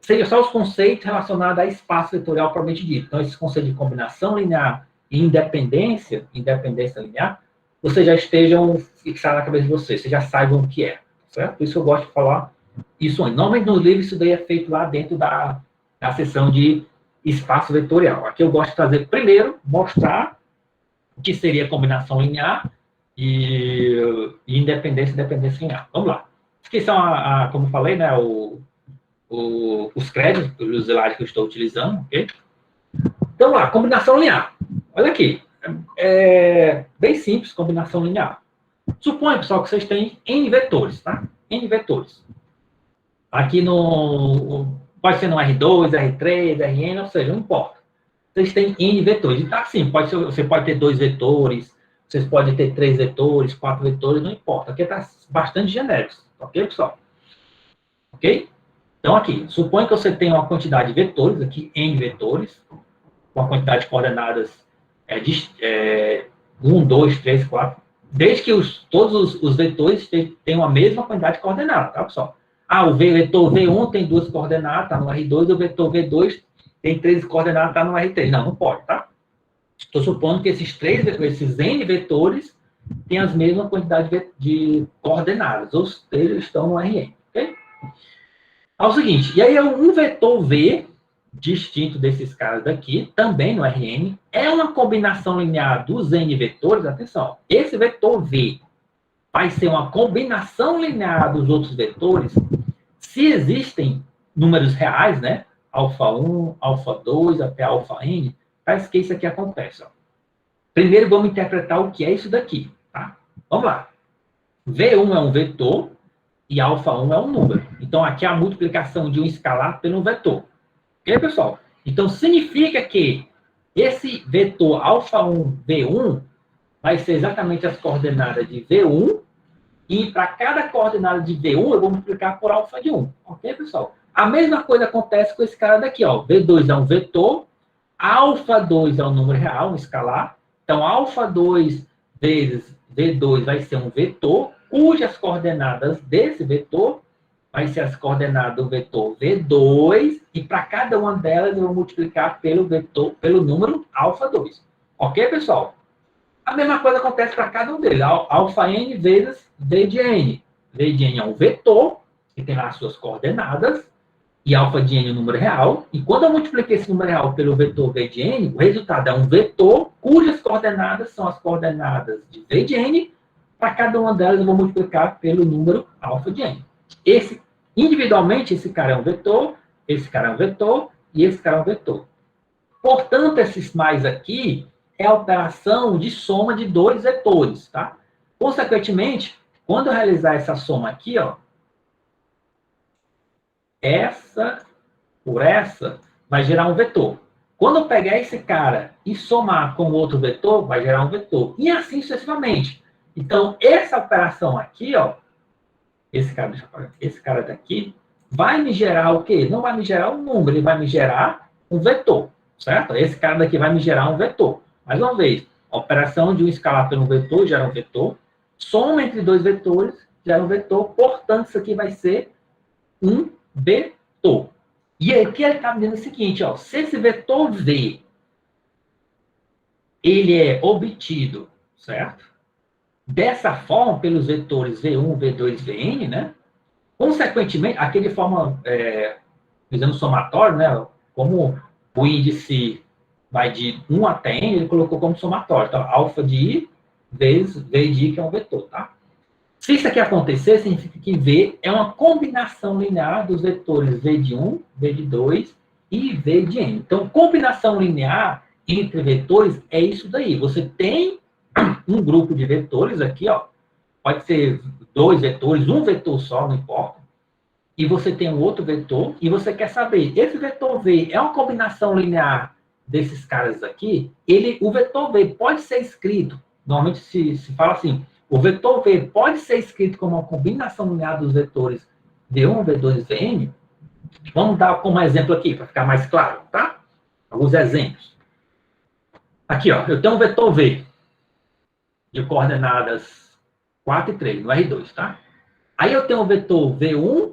seja só os conceitos relacionados a espaço vetorial propriamente dito. Então, esses conceitos de combinação linear e independência linear, vocês já estejam fixados na cabeça de vocês, vocês já saibam o que é, certo? Por isso eu gosto de falar isso antes. Normalmente no livro isso daí é feito lá dentro da seção de espaço vetorial. Aqui eu gosto de trazer primeiro, mostrar o que seria combinação linear e independência linear. Vamos lá. Aqui são, como eu falei, né, os créditos, os slides que eu estou utilizando, ok? Então, lá, combinação linear. Olha aqui. É bem simples, combinação linear. Suponha, pessoal, que vocês têm N vetores, tá? N vetores. Aqui pode ser no R2, R3, Rn, ou seja, não importa. Vocês têm N vetores. Então, assim, você pode ter 2 vetores, vocês podem ter 3 vetores, 4 vetores, não importa. Aqui está bastante genérico, ok, pessoal? Ok? Então, aqui, suponha que você tem uma quantidade de vetores, aqui, N vetores, com a quantidade de coordenadas 1, 2, 3, 4, desde que todos os vetores tenham a mesma quantidade de coordenadas, tá, pessoal? O vetor V1 tem 2 coordenadas, está no R2, e o vetor V2 tem 3 coordenadas, está no R3. Não pode, tá? Estou supondo que esses N vetores têm as mesmas quantidades de coordenadas, ou seja, eles estão no Rn, ok? É o seguinte, e aí um vetor V, distinto desses caras daqui, também no Rn, é uma combinação linear dos N vetores, atenção, esse vetor V vai ser uma combinação linear dos outros vetores se existem números reais, né? Alfa 1, alfa 2, até alfa n, faz que isso aqui acontece. Ó. Primeiro, vamos interpretar o que é isso daqui, tá? Vamos lá. V1 é um vetor e alfa 1 é um número. Então, aqui é a multiplicação de um escalar pelo vetor. Ok, pessoal? Então, significa que esse vetor alfa 1, V1, vai ser exatamente as coordenadas de V1, e para cada coordenada de V1, eu vou multiplicar por alfa de 1. Ok, pessoal? A mesma coisa acontece com esse cara daqui, ó. V2 é um vetor, alfa 2 é um número real, um escalar. Então, alfa 2 vezes V2 vai ser um vetor, cujas coordenadas desse vetor vai ser as coordenadas do vetor V2, e para cada uma delas eu vou multiplicar pelo vetor, pelo número alfa 2. Ok, pessoal? A mesma coisa acontece para cada um deles. Alfa n vezes V de n. V de n é um vetor, que tem lá as suas coordenadas, e alfa de n é um número real. E quando eu multipliquei esse número real pelo vetor V de n, o resultado é um vetor cujas coordenadas são as coordenadas de V de n. Para cada uma delas eu vou multiplicar pelo número alfa de n. Individualmente, esse cara é um vetor, esse cara é um vetor, e esse cara é um vetor. Portanto, esses mais aqui é a operação de soma de dois vetores, tá? Consequentemente, quando eu realizar essa soma aqui, ó, essa por essa vai gerar um vetor. Quando eu pegar esse cara e somar com o outro vetor, vai gerar um vetor. E assim sucessivamente. Então, essa operação aqui, ó, esse cara daqui, vai me gerar o quê? Não vai me gerar um número, ele vai me gerar um vetor, certo? Esse cara daqui vai me gerar um vetor. Mais uma vez, a operação de um escalar pelo vetor gera um vetor, soma entre dois vetores gera um vetor, portanto, isso aqui vai ser um vetor. E aqui ele está me dizendo o seguinte, ó, se esse vetor V, ele é obtido, certo? Dessa forma, pelos vetores V1, V2, Vn, né? Consequentemente, aqui de forma, fazendo somatório, né? Como o índice vai de 1 até n, ele colocou como somatório. Então, alfa de i vezes V de i, que é um vetor, tá? Se isso aqui acontecer, significa que V é uma combinação linear dos vetores V de 1, V de 2 e V de n. Então, combinação linear entre vetores é isso daí. Você tem um grupo de vetores aqui, ó. Pode ser dois vetores, um vetor só, não importa. E você tem um outro vetor, e você quer saber, esse vetor V é uma combinação linear desses caras aqui? O vetor V pode ser escrito, normalmente se fala assim, o vetor V pode ser escrito como uma combinação linear dos vetores V1, V2, Vn. Vamos dar como exemplo aqui, para ficar mais claro, tá? Alguns exemplos. Aqui, ó, eu tenho um vetor V de coordenadas 4 e 3, no R2, tá? Aí eu tenho o vetor V1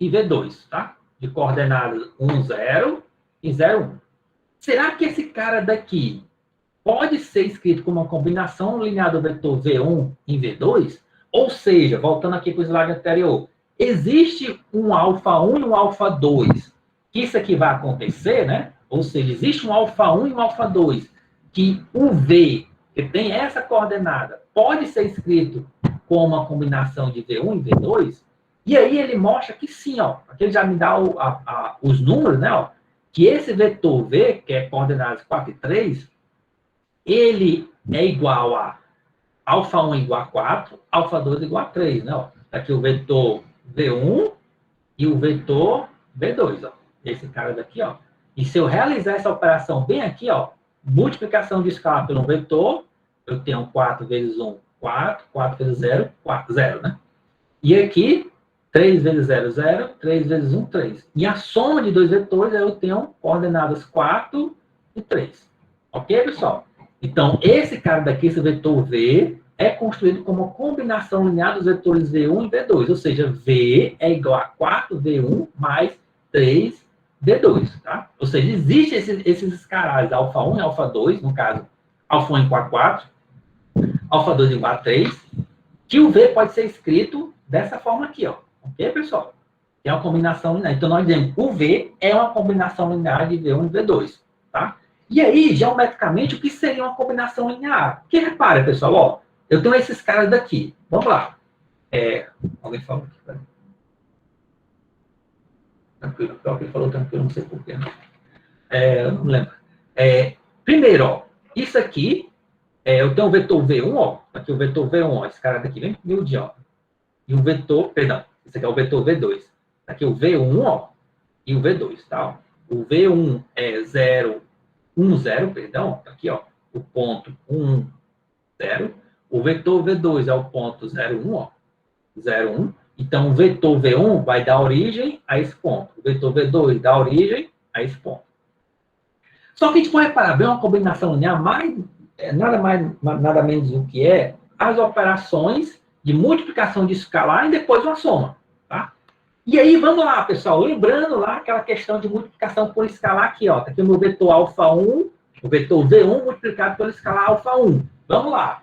e V2, tá? De coordenadas 1, 0 e 0, 1. Será que esse cara daqui pode ser escrito como uma combinação linear do vetor V1 e V2? Ou seja, voltando aqui para o slide anterior, existe um alfa 1 e um alfa 2, que isso aqui vai acontecer, né? Ou seja, existe um alfa 1 e um alfa 2, que o V, que tem essa coordenada, pode ser escrito como uma combinação de V1 e V2, e aí ele mostra que sim, ó, aqui ele já me dá os números, né, ó, que esse vetor V, que é coordenadas 4 e 3, ele é igual a alfa 1 igual a 4, alfa 2 igual a 3, né, ó. Aqui o vetor V1 e o vetor V2, ó, esse cara daqui, ó. E se eu realizar essa operação bem aqui, ó, multiplicação de escalar pelo vetor, eu tenho 4 vezes 1, 4, 4 vezes 0, 4, 0, né? E aqui, 3 vezes 0, 0, 3 vezes 1, 3. E a soma de dois vetores, eu tenho coordenadas 4 e 3. Ok, pessoal? Então, esse cara daqui, esse vetor V, é construído como uma combinação linear dos vetores V1 e V2. Ou seja, V é igual a 4V1 mais 3V2, tá? Ou seja, existem esses escalares, alfa 1 e alfa 2, no caso, alfa 1 igual a 4, alfa 2 igual a 3, que o V pode ser escrito dessa forma aqui, ó. Ok, pessoal? É uma combinação linear. Então, nós dizemos o V é uma combinação linear de V1 e V2, tá? E aí, geometricamente, o que seria uma combinação linear? Porque, repara, pessoal, ó, eu tenho esses caras daqui. Vamos lá. Alguém falou aqui, peraí. Tranquilo, alguém falou tranquilo, não sei porquê. Eu não lembro. Primeiro, ó, isso aqui, eu tenho o vetor V1, ó, aqui o vetor V1, ó, esse cara daqui, bem miudinho, ó. e o vetor, perdão, esse aqui é o vetor V2. Aqui o V1, ó, e o V2, tá? Ó. O V1 é 0, 1, 0, perdão, aqui, ó, o ponto 1, 0. O vetor V2 é o ponto 0, 1, ó, 0, 1. Então, o vetor V1 vai dar origem a esse ponto. O vetor V2 dá origem a esse ponto. Só que a gente pode reparar bem uma combinação linear nada menos do que é as operações de multiplicação de escalar e depois uma soma, tá? E aí, vamos lá, pessoal, lembrando lá aquela questão de multiplicação por escalar aqui, ó, tá aqui o meu vetor alfa1, o vetor V1 multiplicado pelo escalar alfa1. Vamos lá.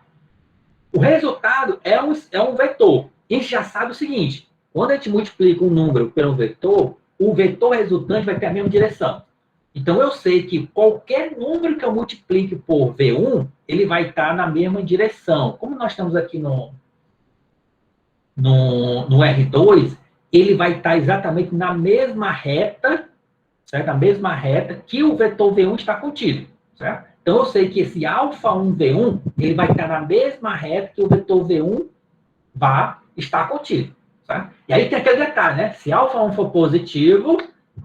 O resultado é um vetor. E a gente já sabe o seguinte, quando a gente multiplica um número pelo vetor, o vetor resultante vai ter a mesma direção. Então, eu sei que qualquer número que eu multiplique por V1, ele vai estar na mesma direção. Como nós estamos aqui no R2, ele vai estar exatamente na mesma reta, certo? Na mesma reta que o vetor V1 está contido, certo? Então, eu sei que esse alfa1 V1, ele vai estar na mesma reta que o vetor V1 vai estar contido, certo? E aí tem aquele detalhe, né? Se alfa1 for positivo,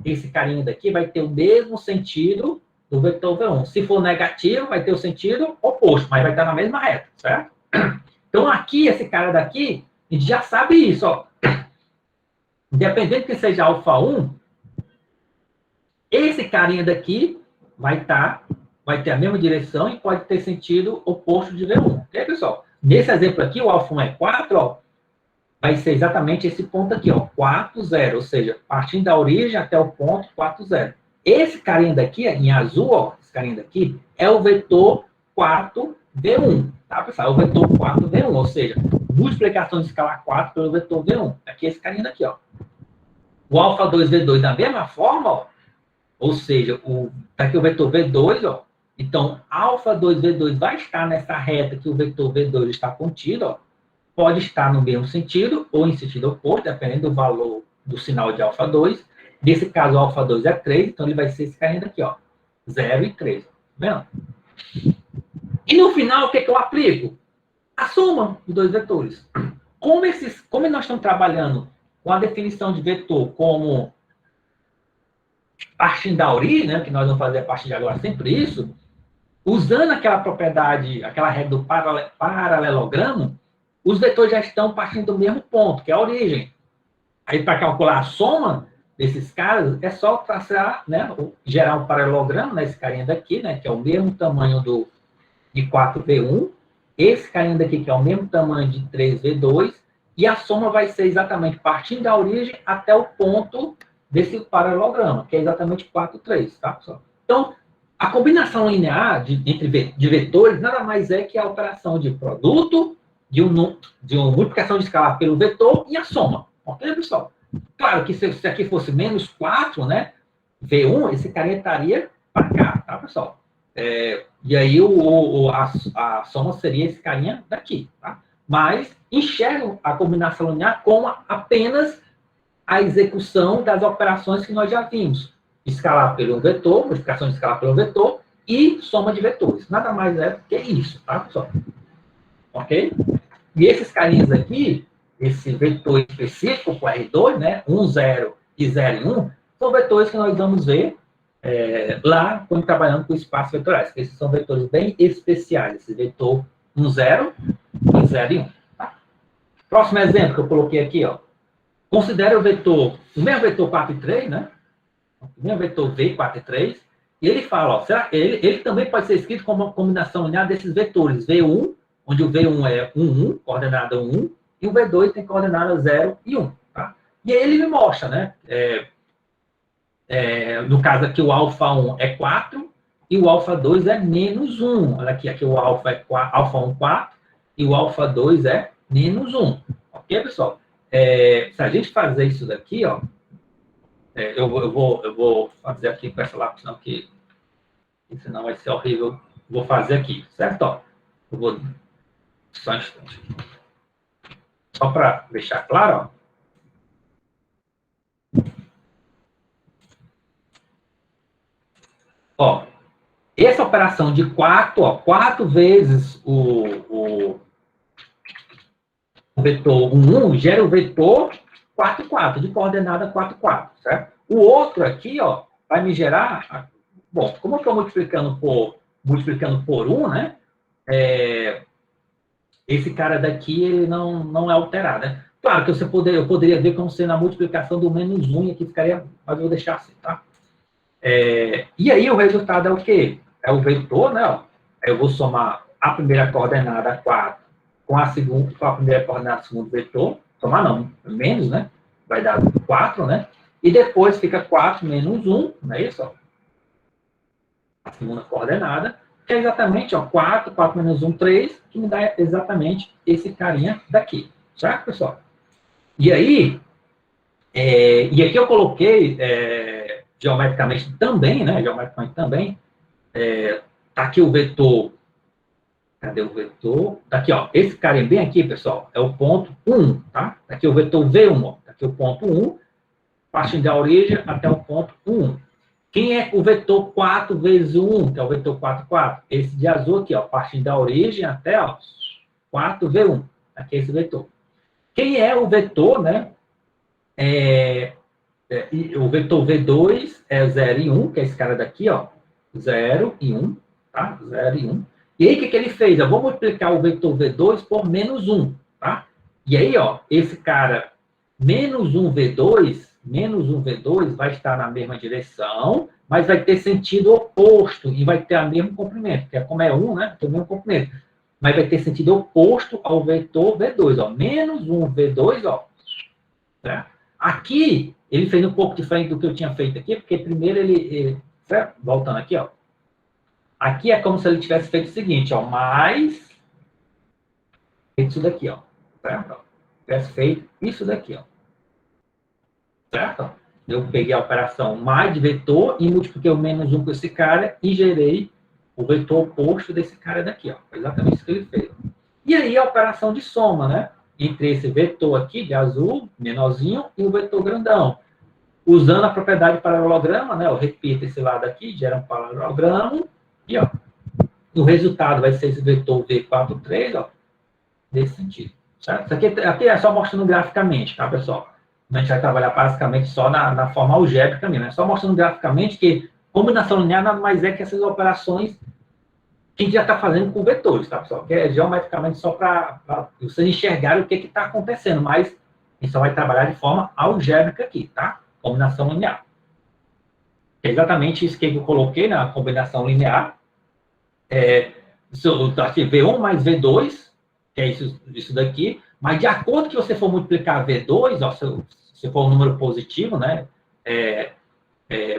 esse carinha daqui vai ter o mesmo sentido do vetor V1. Se for negativo, vai ter o sentido oposto, mas vai estar na mesma reta, certo? Então, aqui, esse cara daqui, a gente já sabe isso, ó. Independente que seja alfa1, esse carinha daqui vai ter a mesma direção e pode ter sentido oposto de V1. Ok, pessoal? Nesse exemplo aqui, o alfa1 é 4, ó, vai ser exatamente esse ponto aqui, ó, 4, 0, ou seja, partindo da origem até o ponto 4, 0. Esse carinha daqui, em azul, ó, esse carinha daqui, é o vetor 4V1, tá, pessoal? É o vetor 4V1, ou seja, multiplicação de escalar 4 pelo vetor V1. Aqui é esse carinha daqui, ó. O alfa 2V2 da mesma forma, ó, ou seja, tá aqui o vetor V2, ó. Então, alfa 2V2 vai estar nessa reta que o vetor V2 está contido, ó. Pode estar no mesmo sentido ou em sentido oposto, dependendo do valor do sinal de alfa 2. Nesse caso, alfa 2 é 3, então ele vai ser esse carinha daqui, ó. 0 e 3. Tá vendo? E no final, o que eu aplico? A soma dos dois vetores. Como nós estamos trabalhando com a definição de vetor como partindo da origem, né, que nós vamos fazer a partir de agora sempre isso, usando aquela propriedade, aquela regra do paralelogramo, os vetores já estão partindo do mesmo ponto, que é a origem. Aí, para calcular a soma desses caras, é só traçar, né, gerar um paralelogramo, né, esse carinha daqui, né, que é o mesmo tamanho de 4V1, esse carinha daqui, que é o mesmo tamanho de 3V2, e a soma vai ser exatamente partindo da origem até o ponto desse paralelograma, que é exatamente 4, 3, tá, pessoal? Então, a combinação linear de vetores nada mais é que a operação de produto, de uma multiplicação de escalar pelo vetor e a soma. Ok, pessoal? Claro que se aqui fosse menos 4, né, V1, esse carinha estaria para cá, tá, pessoal? E aí a soma seria esse carinha daqui, tá? Mas enxergo a combinação linear como apenas a execução das operações que nós já vimos. Escalar pelo vetor, multiplicação de escalar pelo vetor e soma de vetores. Nada mais é do que isso, tá, pessoal? Ok? E esses carinhas aqui, esse vetor específico com R2, né, 1, 0 e 0 e 1, são vetores que nós vamos ver lá quando trabalhando com espaços vetorais. Esses são vetores bem especiais. Esse vetor 1, 0 e 0 e 1. Tá? Próximo exemplo que eu coloquei aqui, ó. Considere o mesmo vetor 4 e 3, né? O mesmo vetor V, 4 e 3. E ele fala, ó, ele também pode ser escrito como uma combinação linear desses vetores. V1, onde o V1 é 1, 1, coordenada 1, e o V2 tem coordenada 0 e 1. Tá? E aí ele me mostra, né? No caso aqui, o alfa 1 é 4 e o alfa 2 é menos 1. Olha aqui o alfa é alfa 1, 4 e o alfa 2 é menos 1. Ok, pessoal? Se a gente fazer isso daqui, ó, eu vou fazer aqui com essa lápis, senão vai ser horrível. Vou fazer aqui, certo? Ó, eu vou só um instante. Só para deixar claro, ó. Essa operação de 4, ó, 4 vezes vetor 1, 1 gera o vetor 4, 4, de coordenada 4, 4, certo? O outro aqui, ó, vai me gerar... Bom, como eu estou multiplicando por 1, né? Esse cara daqui, ele não é alterado, né? Claro que eu poderia ver como sendo a multiplicação do menos 1, e aqui ficaria... Mas eu vou deixar assim, tá? E aí o resultado é o quê? É o vetor, né? Ó. Eu vou somar a primeira coordenada 4 com a primeira coordenada do segundo vetor. Somar não, menos, né? Vai dar 4, né? E depois fica 4 menos 1, não é isso? Ó? A segunda coordenada, que é exatamente, ó, 4 menos 1, 3, que me dá exatamente esse carinha daqui. Certo, pessoal? E aí, e aqui eu coloquei... geometricamente também, né? Geometricamente também, tá aqui o vetor. Cadê o vetor? Tá aqui, ó. Esse cara bem aqui, pessoal, é o ponto 1, tá? Tá aqui o vetor V1, ó. Tá aqui o ponto 1, partindo da origem até o ponto 1. Quem é o vetor 4 vezes 1, que é o vetor 4, 4? Esse de azul aqui, ó, partindo da origem até, ó, 4V1. Aqui é esse vetor. Quem é o vetor, né? O vetor V2 é 0 e 1, que é esse cara daqui, ó. 0 e 1, tá? 0 e 1. E aí, o que ele fez? Eu vou multiplicar o vetor V2 por menos 1, tá? E aí, ó, esse cara, menos 1V2 vai estar na mesma direção, mas vai ter sentido oposto e vai ter o mesmo comprimento, porque como é 1, né? Tem o mesmo comprimento. Mas vai ter sentido oposto ao vetor V2, ó. Menos 1V2, ó. Certo? Aqui, ele fez um pouco diferente do que eu tinha feito aqui, porque primeiro certo? Voltando aqui, ó. Aqui é como se ele tivesse feito o seguinte, ó, mais isso daqui, ó. Certo? Tivesse feito isso daqui, ó. Certo? Eu peguei a operação mais de vetor e multipliquei o menos 1 com esse cara e gerei o vetor oposto desse cara daqui, ó. Foi exatamente isso que ele fez. E aí a operação de soma, né? Entre esse vetor aqui, de azul, menorzinho, e o vetor grandão. Usando a propriedade de paralelograma, né? Eu repito esse lado aqui, gera um paralelogramo, e ó, o resultado vai ser esse vetor V43, ó, nesse sentido. Certo? Isso aqui é só mostrando graficamente, tá, pessoal? A gente vai trabalhar basicamente só na forma algébrica mesmo, né? Só mostrando graficamente que combinação linear nada mais é que essas operações que a gente já está fazendo com vetores, tá, pessoal? Que é geometricamente só para vocês enxergarem o que está acontecendo, mas a gente só vai trabalhar de forma algébrica aqui, tá? Combinação linear. É exatamente isso que eu coloquei na combinação linear. Aqui, V1 mais V2, que é isso daqui, mas de acordo que você for multiplicar V2, ó, se for um número positivo, né?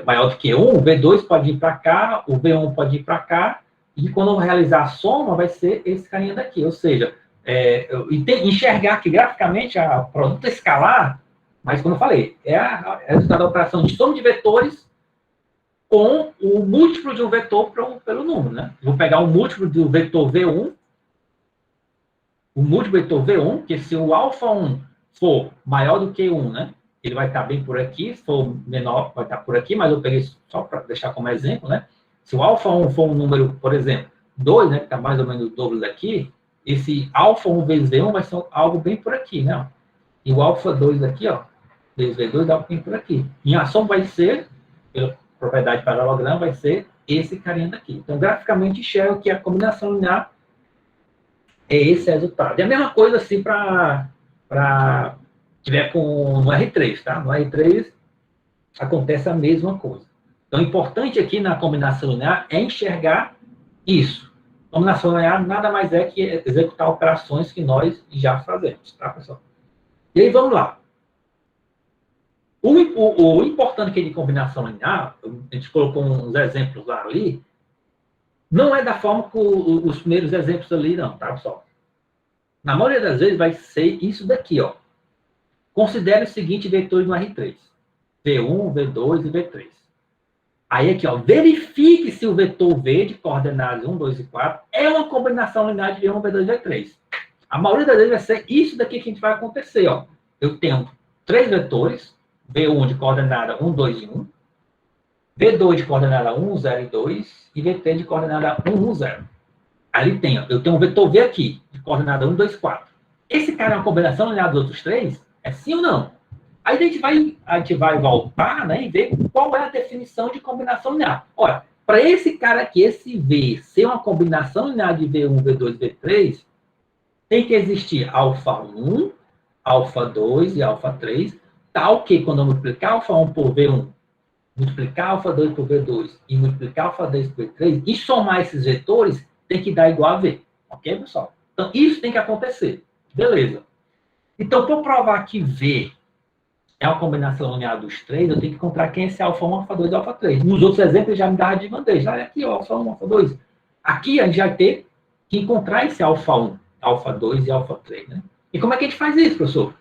Maior do que 1, o V2 pode ir para cá, o V1 pode ir para cá, e quando eu realizar a soma, vai ser esse carinha daqui. Ou seja, enxergar aqui graficamente a produto escalar, mas como eu falei, é o resultado da operação de soma de vetores com o múltiplo de um vetor pelo número, né? Vou pegar o múltiplo do vetor V1, o múltiplo do vetor V1, que se o alfa1 for maior do que 1, né? Ele vai estar bem por aqui, se for menor, vai estar por aqui, mas eu peguei só para deixar como exemplo, né? Se o alfa1 for um número, por exemplo, 2, né, que está mais ou menos o dobro daqui, esse alfa1 vezes V1 vai ser algo bem por aqui, né? E o alfa2 aqui, ó, vezes V2 dá algo bem por aqui. E a soma vai ser, pela propriedade de paralelogramo, vai ser esse carinha daqui. Então, graficamente, enxergo que a combinação linear é esse resultado. E a mesma coisa, assim, para tiver no R3, tá? No R3 acontece a mesma coisa. Então, o importante aqui na combinação linear é enxergar isso. Combinação linear nada mais é que executar operações que nós já fazemos, tá, pessoal? E aí, vamos lá. O importante aqui de combinação linear, a gente colocou uns exemplos lá ali, não é da forma que os primeiros exemplos ali, não, tá, pessoal? Na maioria das vezes vai ser isso daqui, ó. Considere o seguinte vetor no R3. V1, V2 e V3. Aí aqui, ó, verifique se o vetor V de coordenadas 1, 2 e 4 é uma combinação linear de V1, V2 e V3. A maioria das vezes vai ser isso daqui que a gente vai acontecer, ó. Eu tenho 3 vetores, V1 de coordenada 1, 2 e 1, V2 de coordenada 1, 0 e 2, e V3 de coordenada 1, 1, 0. Ali tem, ó, eu tenho um vetor V aqui, de coordenada 1, 2, 4. Esse cara é uma combinação linear dos outros três? É sim ou não? Aí a gente vai voltar, né, e ver qual é a definição de combinação linear. Olha, para esse cara aqui, esse V, ser uma combinação linear de V1, V2, V3, tem que existir alfa 1, alfa 2 e alfa 3, tal que quando eu multiplicar alfa 1 por V1, multiplicar alfa 2 por V2 e multiplicar alfa 2 por V3, e somar esses vetores, tem que dar igual a V. Ok, pessoal? Então, isso tem que acontecer. Beleza. Então, para eu provar que V é uma combinação linear dos três, eu tenho que encontrar quem é esse alfa 1, alfa 2 e alfa 3. Nos outros exemplos, já me dava de bandeja. Olha aqui, ó, alfa 1, alfa 2. Aqui, a gente vai ter que encontrar esse alfa 1, alfa 2 e alfa 3, né? E como é que a gente faz isso, professor?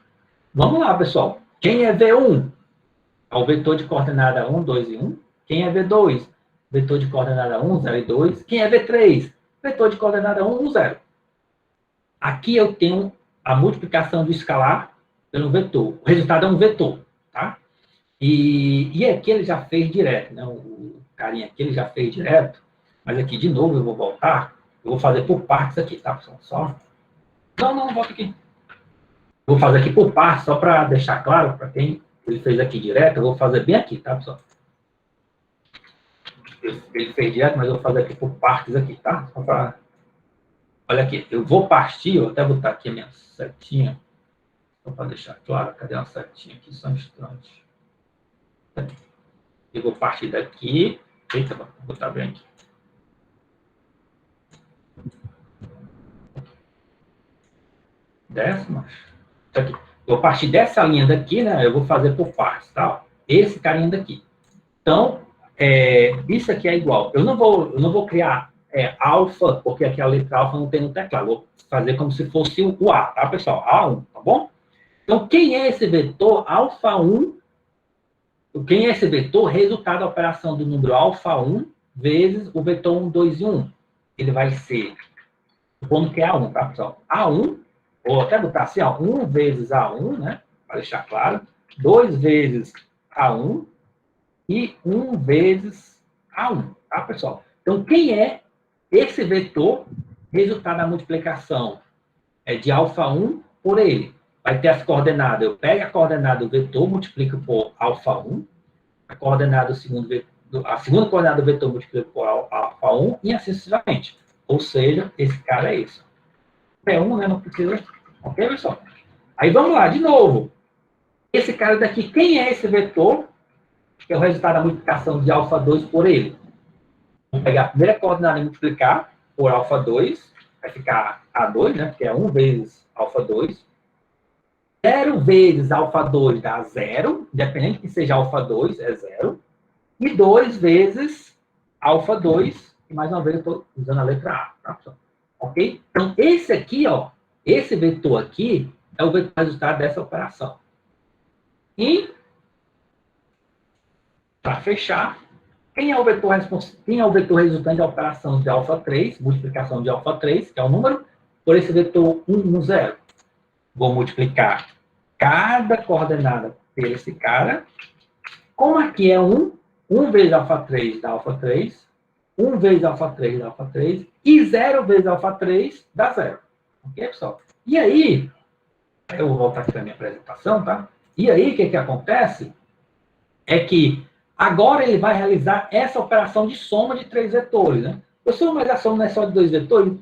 Vamos lá, pessoal. Quem é V1? É o vetor de coordenada 1, 2 e 1. Quem é V2? Vetor de coordenada 1, 0 e 2. Quem é V3? Vetor de coordenada 1, 1, 0. Aqui eu tenho a multiplicação do escalar pelo vetor. O resultado é um vetor, tá? E aqui ele já fez direto, né? O carinha aqui ele já fez direto. Mas aqui, de novo, eu vou voltar. Eu vou fazer por partes aqui, tá, pessoal? Só... Não, volta aqui. Vou fazer aqui por partes, só para deixar claro, para quem ele fez aqui direto, eu vou fazer bem aqui, tá, pessoal? Ele fez direto, mas eu vou fazer aqui por partes aqui, tá? Só para... Olha aqui, eu vou partir, eu vou até botar aqui a minha setinha, só para deixar claro. Cadê uma setinha aqui? Só um instante. Eu vou partir daqui. Eita, vou botar bem aqui. Décima. Aqui. Eu vou partir dessa linha daqui, né? Eu vou fazer por partes, tá? Esse carinha daqui. Então, isso aqui é igual. Eu não vou criar alfa, porque aqui a letra alfa não tem no teclado. Vou fazer como se fosse o A, tá, pessoal? A1, tá bom? Então, quem é esse vetor alfa 1? Quem é esse vetor? Resultado da operação do número alfa 1 vezes o vetor 1, 2 e 1. Ele vai ser, supondo que é A1, tá, pessoal? A1, vou até botar assim, ó, 1 vezes A1, né? Para deixar claro. 2 vezes A1 e 1 vezes A1, tá, pessoal? Então, quem é esse vetor? Resultado da multiplicação de alfa 1 por ele. Vai ter as coordenadas. Eu pego a coordenada do vetor, multiplico por alfa 1. A coordenada a segunda coordenada do vetor multiplico por alfa 1 e assim sucessivamente. Ou seja, esse cara é esse. É 1, né? Não precisa. Ok, pessoal? Aí vamos lá, de novo. Esse cara daqui, quem é esse vetor? Que é o resultado da multiplicação de alfa 2 por ele. Vou pegar a primeira coordenada e multiplicar por alfa 2. Vai ficar A2, né? Porque é 1 vezes alfa 2. 0 vezes alfa 2 dá 0. Independente que seja alfa 2, é 0. E 2 vezes alfa 2. E mais uma vez eu estou usando a letra A. Tá, pessoal? Ok? Então, esse aqui, ó. Esse vetor aqui é o vetor resultado dessa operação. E, para fechar, quem é o vetor resultante da operação de alfa 3, multiplicação de alfa 3, que é o número, por esse vetor 1, 1, 0? Vou multiplicar cada coordenada por esse cara. Como aqui é 1 vezes alfa 3 dá alfa 3, 1 vezes alfa 3 dá alfa 3, e 0 vezes alfa 3 dá 0. Ok, pessoal? E aí, eu vou voltar aqui para a minha apresentação, tá? E aí, o que acontece? É que agora ele vai realizar essa operação de soma de 3 vetores, né? Professor, mas a soma não é só de 2 vetores?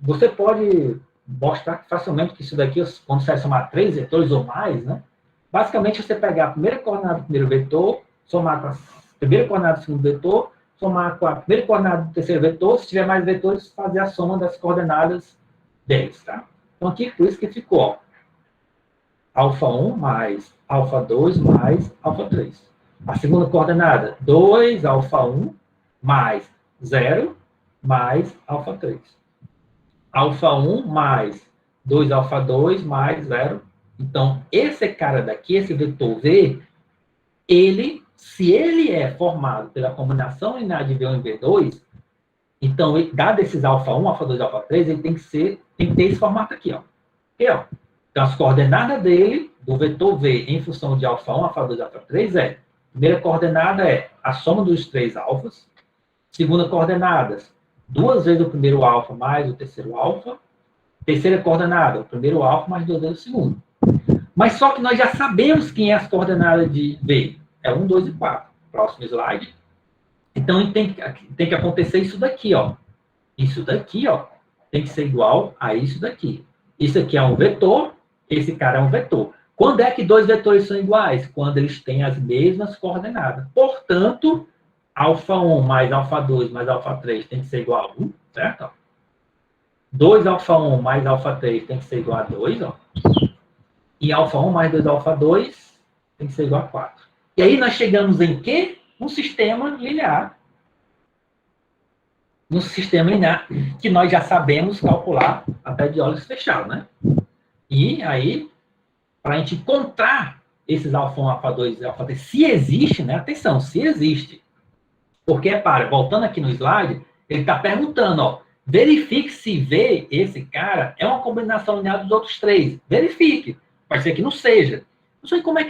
Você pode mostrar facilmente que isso daqui, quando você vai somar 3 vetores ou mais, né? Basicamente, você pegar a primeira coordenada do primeiro vetor, somar com a primeira coordenada do segundo vetor, somar com a primeira coordenada do terceiro vetor, se tiver mais vetores, fazer a soma das coordenadas deles, tá? Então, aqui, por isso que ficou, ó, alfa 1 mais alfa 2 mais alfa 3. A segunda coordenada, 2 alfa 1 mais 0 mais alfa 3. Alfa 1 mais 2 alfa 2 mais 0. Então, esse cara daqui, esse vetor V, se ele é formado pela combinação linear de V1 e V2, então, dado esses alfa 1, alfa 2 alfa 3, ele tem que ter esse formato aqui, ó. Aqui, ó. Então, as coordenadas dele, do vetor V, em função de alfa 1, alfa 2, alfa 3, primeira coordenada é a soma dos 3 alfas. Segunda coordenada, 2 vezes o primeiro alfa mais o terceiro alfa. Terceira coordenada, o primeiro alfa mais 2 vezes o segundo. Mas só que nós já sabemos quem é as coordenadas de V. É 1, 2 e 4. Próximo slide. Então, tem que acontecer isso daqui, ó. Isso daqui, ó, tem que ser igual a isso daqui. Isso aqui é um vetor, esse cara é um vetor. Quando é que dois vetores são iguais? Quando eles têm as mesmas coordenadas. Portanto, α1 mais α2 mais α3 tem que ser igual a 1, certo? 2α1 mais α3 tem que ser igual a 2, ó. E α1 mais 2α2 tem que ser igual a 4. E aí nós chegamos em quê? Um sistema linear. Um sistema linear que nós já sabemos calcular até de olhos fechados, né? E aí, para a gente encontrar esses α1, α2 e α3, se existe, né? Atenção, se existe. Porque, repara, voltando aqui no slide, ele está perguntando, ó, verifique se V, esse cara, é uma combinação linear dos outros três. Verifique. Pode ser que não seja. Não sei como é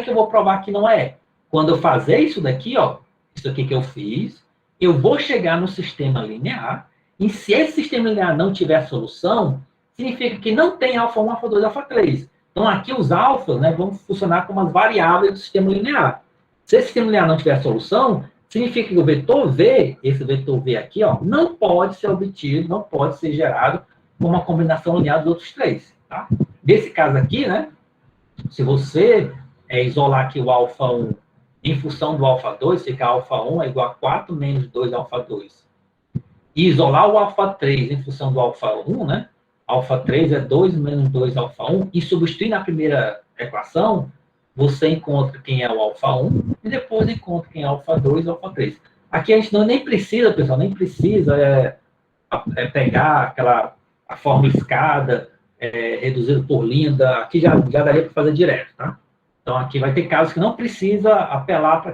que eu vou provar que não é. Quando eu fazer isso daqui, ó, isso aqui que eu fiz, eu vou chegar no sistema linear, e se esse sistema linear não tiver solução, significa que não tem α1, α2, α3. Então, aqui os alfas, né, vão funcionar como as variáveis do sistema linear. Se esse sistema linear não tiver solução, significa que o vetor V, esse vetor V aqui, ó, não pode ser obtido, não pode ser gerado com uma combinação linear dos outros três. Tá? Nesse caso aqui, né, se você isolar aqui o α1 em função do α2, fica α1 é igual a 4 menos 2α2. E isolar o α3 em função do α1, né, α3 é 2 menos 2α1, e substituir na primeira equação, você encontra quem é o α1 e depois encontra quem é o α2 e o α3. Aqui a gente nem precisa, pessoal, nem precisa pegar a forma escada, reduzido por linda, aqui já daria para fazer direto, tá? Então aqui vai ter casos que não precisa apelar para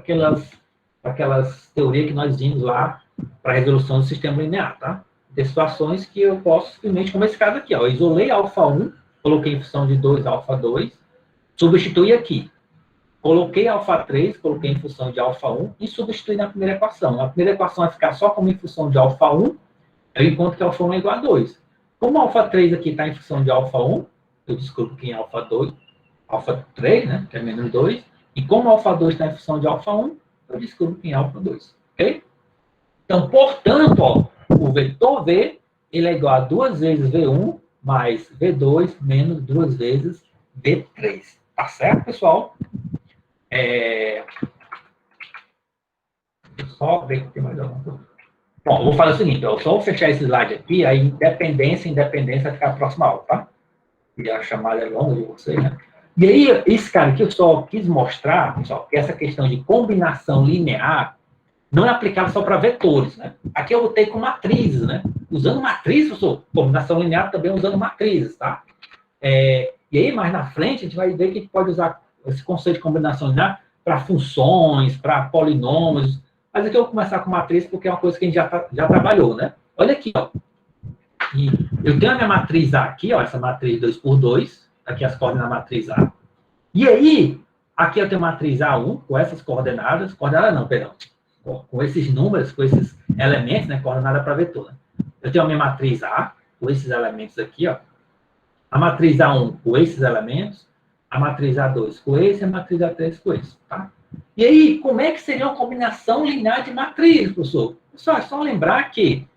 aquelas teorias que nós vimos lá para a resolução do sistema linear, tá? Tem situações que eu posso simplesmente, como esse caso aqui, ó, eu isolei α1, coloquei em função de 2α2, substituí aqui. Coloquei α3, coloquei em função de α1 e substituí na primeira equação. A primeira equação vai ficar só como em função de α1, eu encontro que α1 é igual a 2. Como α3 aqui está em função de α1, eu descubro quem é α2, α3, né, que é menos 2, e como α2 está em função de α1, eu descubro quem é α2, ok? Então, portanto, ó, o vetor V, ele é igual a 2 vezes V1 mais V2 menos 2 vezes V3. Tá certo, pessoal? Só ver que tem mais alguma coisa. Bom, vou fazer o seguinte, ó, só vou fechar esse slide aqui, aí independência vai ficar próxima aula, tá? E a chamada é longa de vocês, né? E aí, esse cara aqui eu só quis mostrar, pessoal, que essa questão de combinação linear não é aplicável só para vetores, né? Aqui eu botei com matrizes, né? Usando matrizes, professor, combinação linear também usando matrizes, tá? E aí, mais na frente, a gente vai ver que a gente pode usar esse conceito de combinação linear para funções, para polinômios. Mas aqui eu vou começar com matriz, porque é uma coisa que a gente já trabalhou, né? Olha aqui, ó. E eu tenho a minha matriz A aqui, ó, essa matriz 2x2, aqui as coordenadas da matriz A. E aí, aqui eu tenho a matriz A1, com essas coordenadas, com esses números, com esses elementos, né, coordenada para vetor. Né? Eu tenho a minha matriz A, com esses elementos aqui, ó. A matriz A1 com esses elementos, a matriz A2 com esse, e a matriz A3 com esse, tá? E aí, como é que seria uma combinação linear de matriz, professor? Pessoal, é só lembrar que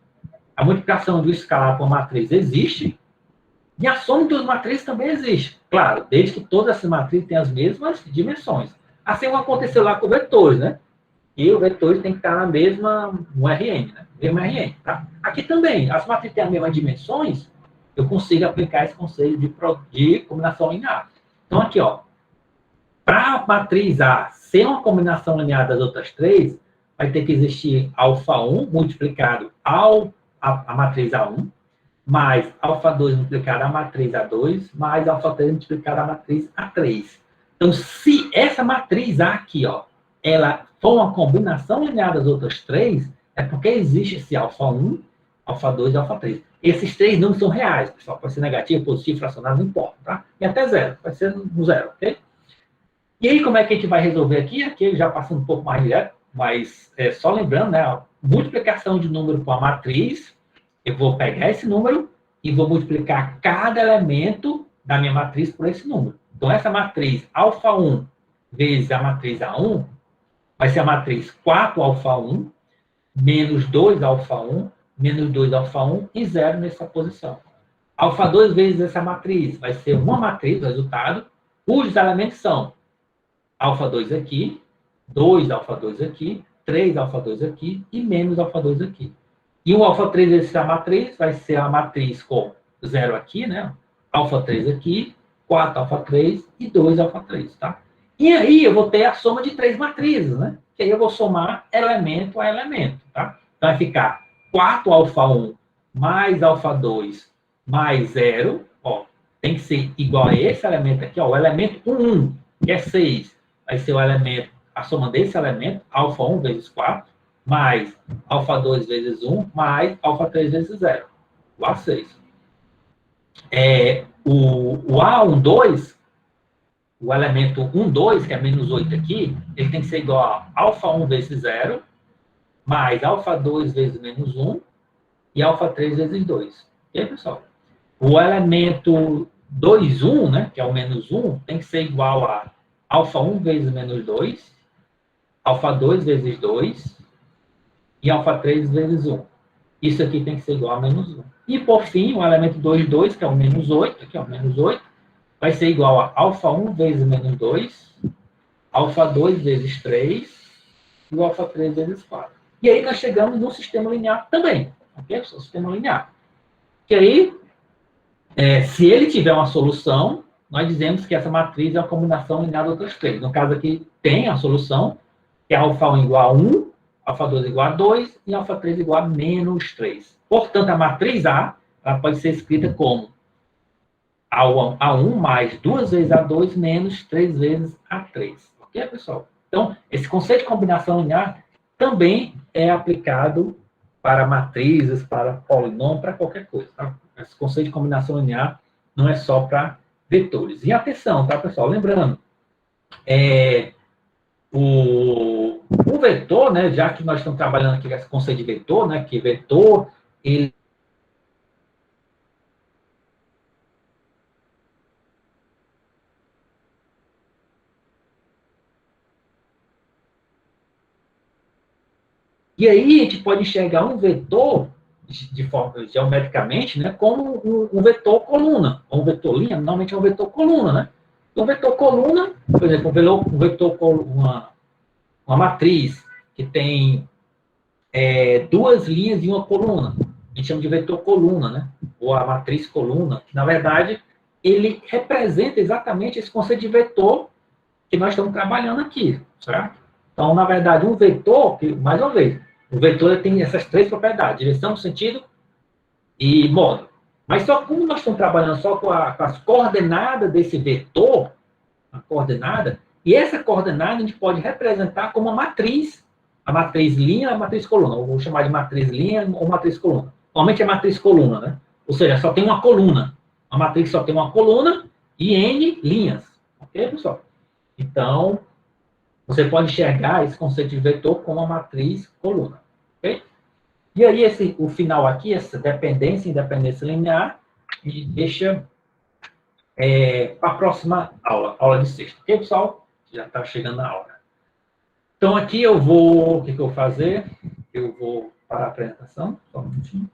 a multiplicação do escalar por matriz existe, e a soma de duas matrizes também existe. Claro, desde que todas essas matrizes têm as mesmas dimensões. Assim como aconteceu lá com vetores, né? E o vetor tem que estar na mesma, no RN, né? Mesmo RN, tá? Aqui também, as matrizes têm as mesmas dimensões, eu consigo aplicar esse conceito de combinação linear. Então, aqui, ó, para a matriz A ser uma combinação linear das outras três, vai ter que existir α1 multiplicado a matriz A1, mais α2 multiplicado a matriz A2, mais α3 multiplicado a matriz A3. Então, se essa matriz A aqui, ó, ela for uma combinação linear das outras três, é porque existe esse α1, α2 e α3. Esses três números são reais, pessoal. Pode ser negativo, positivo, fracionário, não importa, tá? E até zero, pode ser no zero, ok? E aí, como é que a gente vai resolver aqui? Aqui já passando um pouco mais direto, mas só lembrando, né? A multiplicação de número com a matriz, eu vou pegar esse número, e vou multiplicar cada elemento da minha matriz por esse número. Então, essa matriz alfa 1 vezes a matriz A1 vai ser a matriz 4 alfa 1 menos 2 alfa 1 menos 2 alfa 1 e 0 nessa posição. Alfa 2 vezes essa matriz vai ser uma matriz, o resultado, cujos elementos são alfa 2 aqui, 2 alfa 2 aqui, 3 alfa 2 aqui e menos alfa 2 aqui. E o alfa 3 vezes essa matriz vai ser a matriz com 0 aqui, né? Alfa 3 aqui, 4 alfa 3 e 2 alfa 3, tá? E aí eu vou ter a soma de 3 matrizes, né? Que aí eu vou somar elemento a elemento, tá? Então vai ficar 4 alfa 1 mais alfa 2 mais 0, ó, tem que ser igual a esse elemento aqui, ó, o elemento 1, que é 6, vai ser o elemento, a soma desse elemento, alfa 1 vezes 4, mais alfa 2 vezes 1, mais alfa 3 vezes 0, igual a 6. O A12, o elemento 1, 2, que é menos 8 aqui, ele tem que ser igual a alfa 1 vezes 0, mais alfa 2 vezes menos 1, e alfa 3 vezes 2. E aí, pessoal? O elemento 2, 1, né, que é o menos 1, tem que ser igual a alfa 1 vezes menos 2, alfa 2 vezes 2, e alfa 3 vezes 1. Isso aqui tem que ser igual a menos 1. E, por fim, o elemento 2, 2, que é o menos 8, aqui é o menos 8, vai ser igual a alfa 1 vezes menos 2, alfa 2 vezes 3, e o alfa 3 vezes 4. E aí nós chegamos no sistema linear também. Ok? O sistema linear. Que aí, se ele tiver uma solução, nós dizemos que essa matriz é uma combinação linear de outras três. No caso aqui, tem a solução, que é alfa 1 igual a 1, alfa 2 igual a 2 e alfa 3 igual a menos 3. Portanto, a matriz A ela pode ser escrita como A1 mais 2 vezes A2 menos 3 vezes A3. Ok, pessoal? Então, esse conceito de combinação linear também é aplicado para matrizes, para polinômio, para qualquer coisa. Tá? Esse conceito de combinação linear não é só para vetores. E atenção, tá, pessoal? Lembrando, o vetor, né, já que nós estamos trabalhando aqui com esse conceito de vetor, né, que vetor, ele e aí a gente pode enxergar um vetor de forma geometricamente, né, como um vetor coluna, ou um vetor linha, normalmente é um vetor coluna, né? Então, vetor coluna, por exemplo, um vetor uma matriz que tem duas linhas e uma coluna, a gente chama de vetor coluna, né? Ou a matriz coluna, que na verdade ele representa exatamente esse conceito de vetor que nós estamos trabalhando aqui, certo? Então, na verdade, um vetor, que, mais uma vez, o vetor tem essas três propriedades, direção, sentido e modo. Mas só como nós estamos trabalhando só com as coordenadas desse vetor, a coordenada, e essa coordenada a gente pode representar como uma matriz, a matriz linha, a matriz coluna. Eu vou chamar de matriz linha ou matriz coluna. Normalmente é matriz coluna, né? Ou seja, só tem uma coluna. A matriz só tem uma coluna e N linhas. Ok, pessoal? Então, você pode enxergar esse conceito de vetor como uma matriz coluna. Ok? E aí, o final aqui, essa dependência e independência linear, e deixa para a próxima aula de sexta. Ok, pessoal? Já está chegando a hora. Então, aqui eu vou... O que eu vou fazer? Eu vou parar a apresentação. Só um minutinho.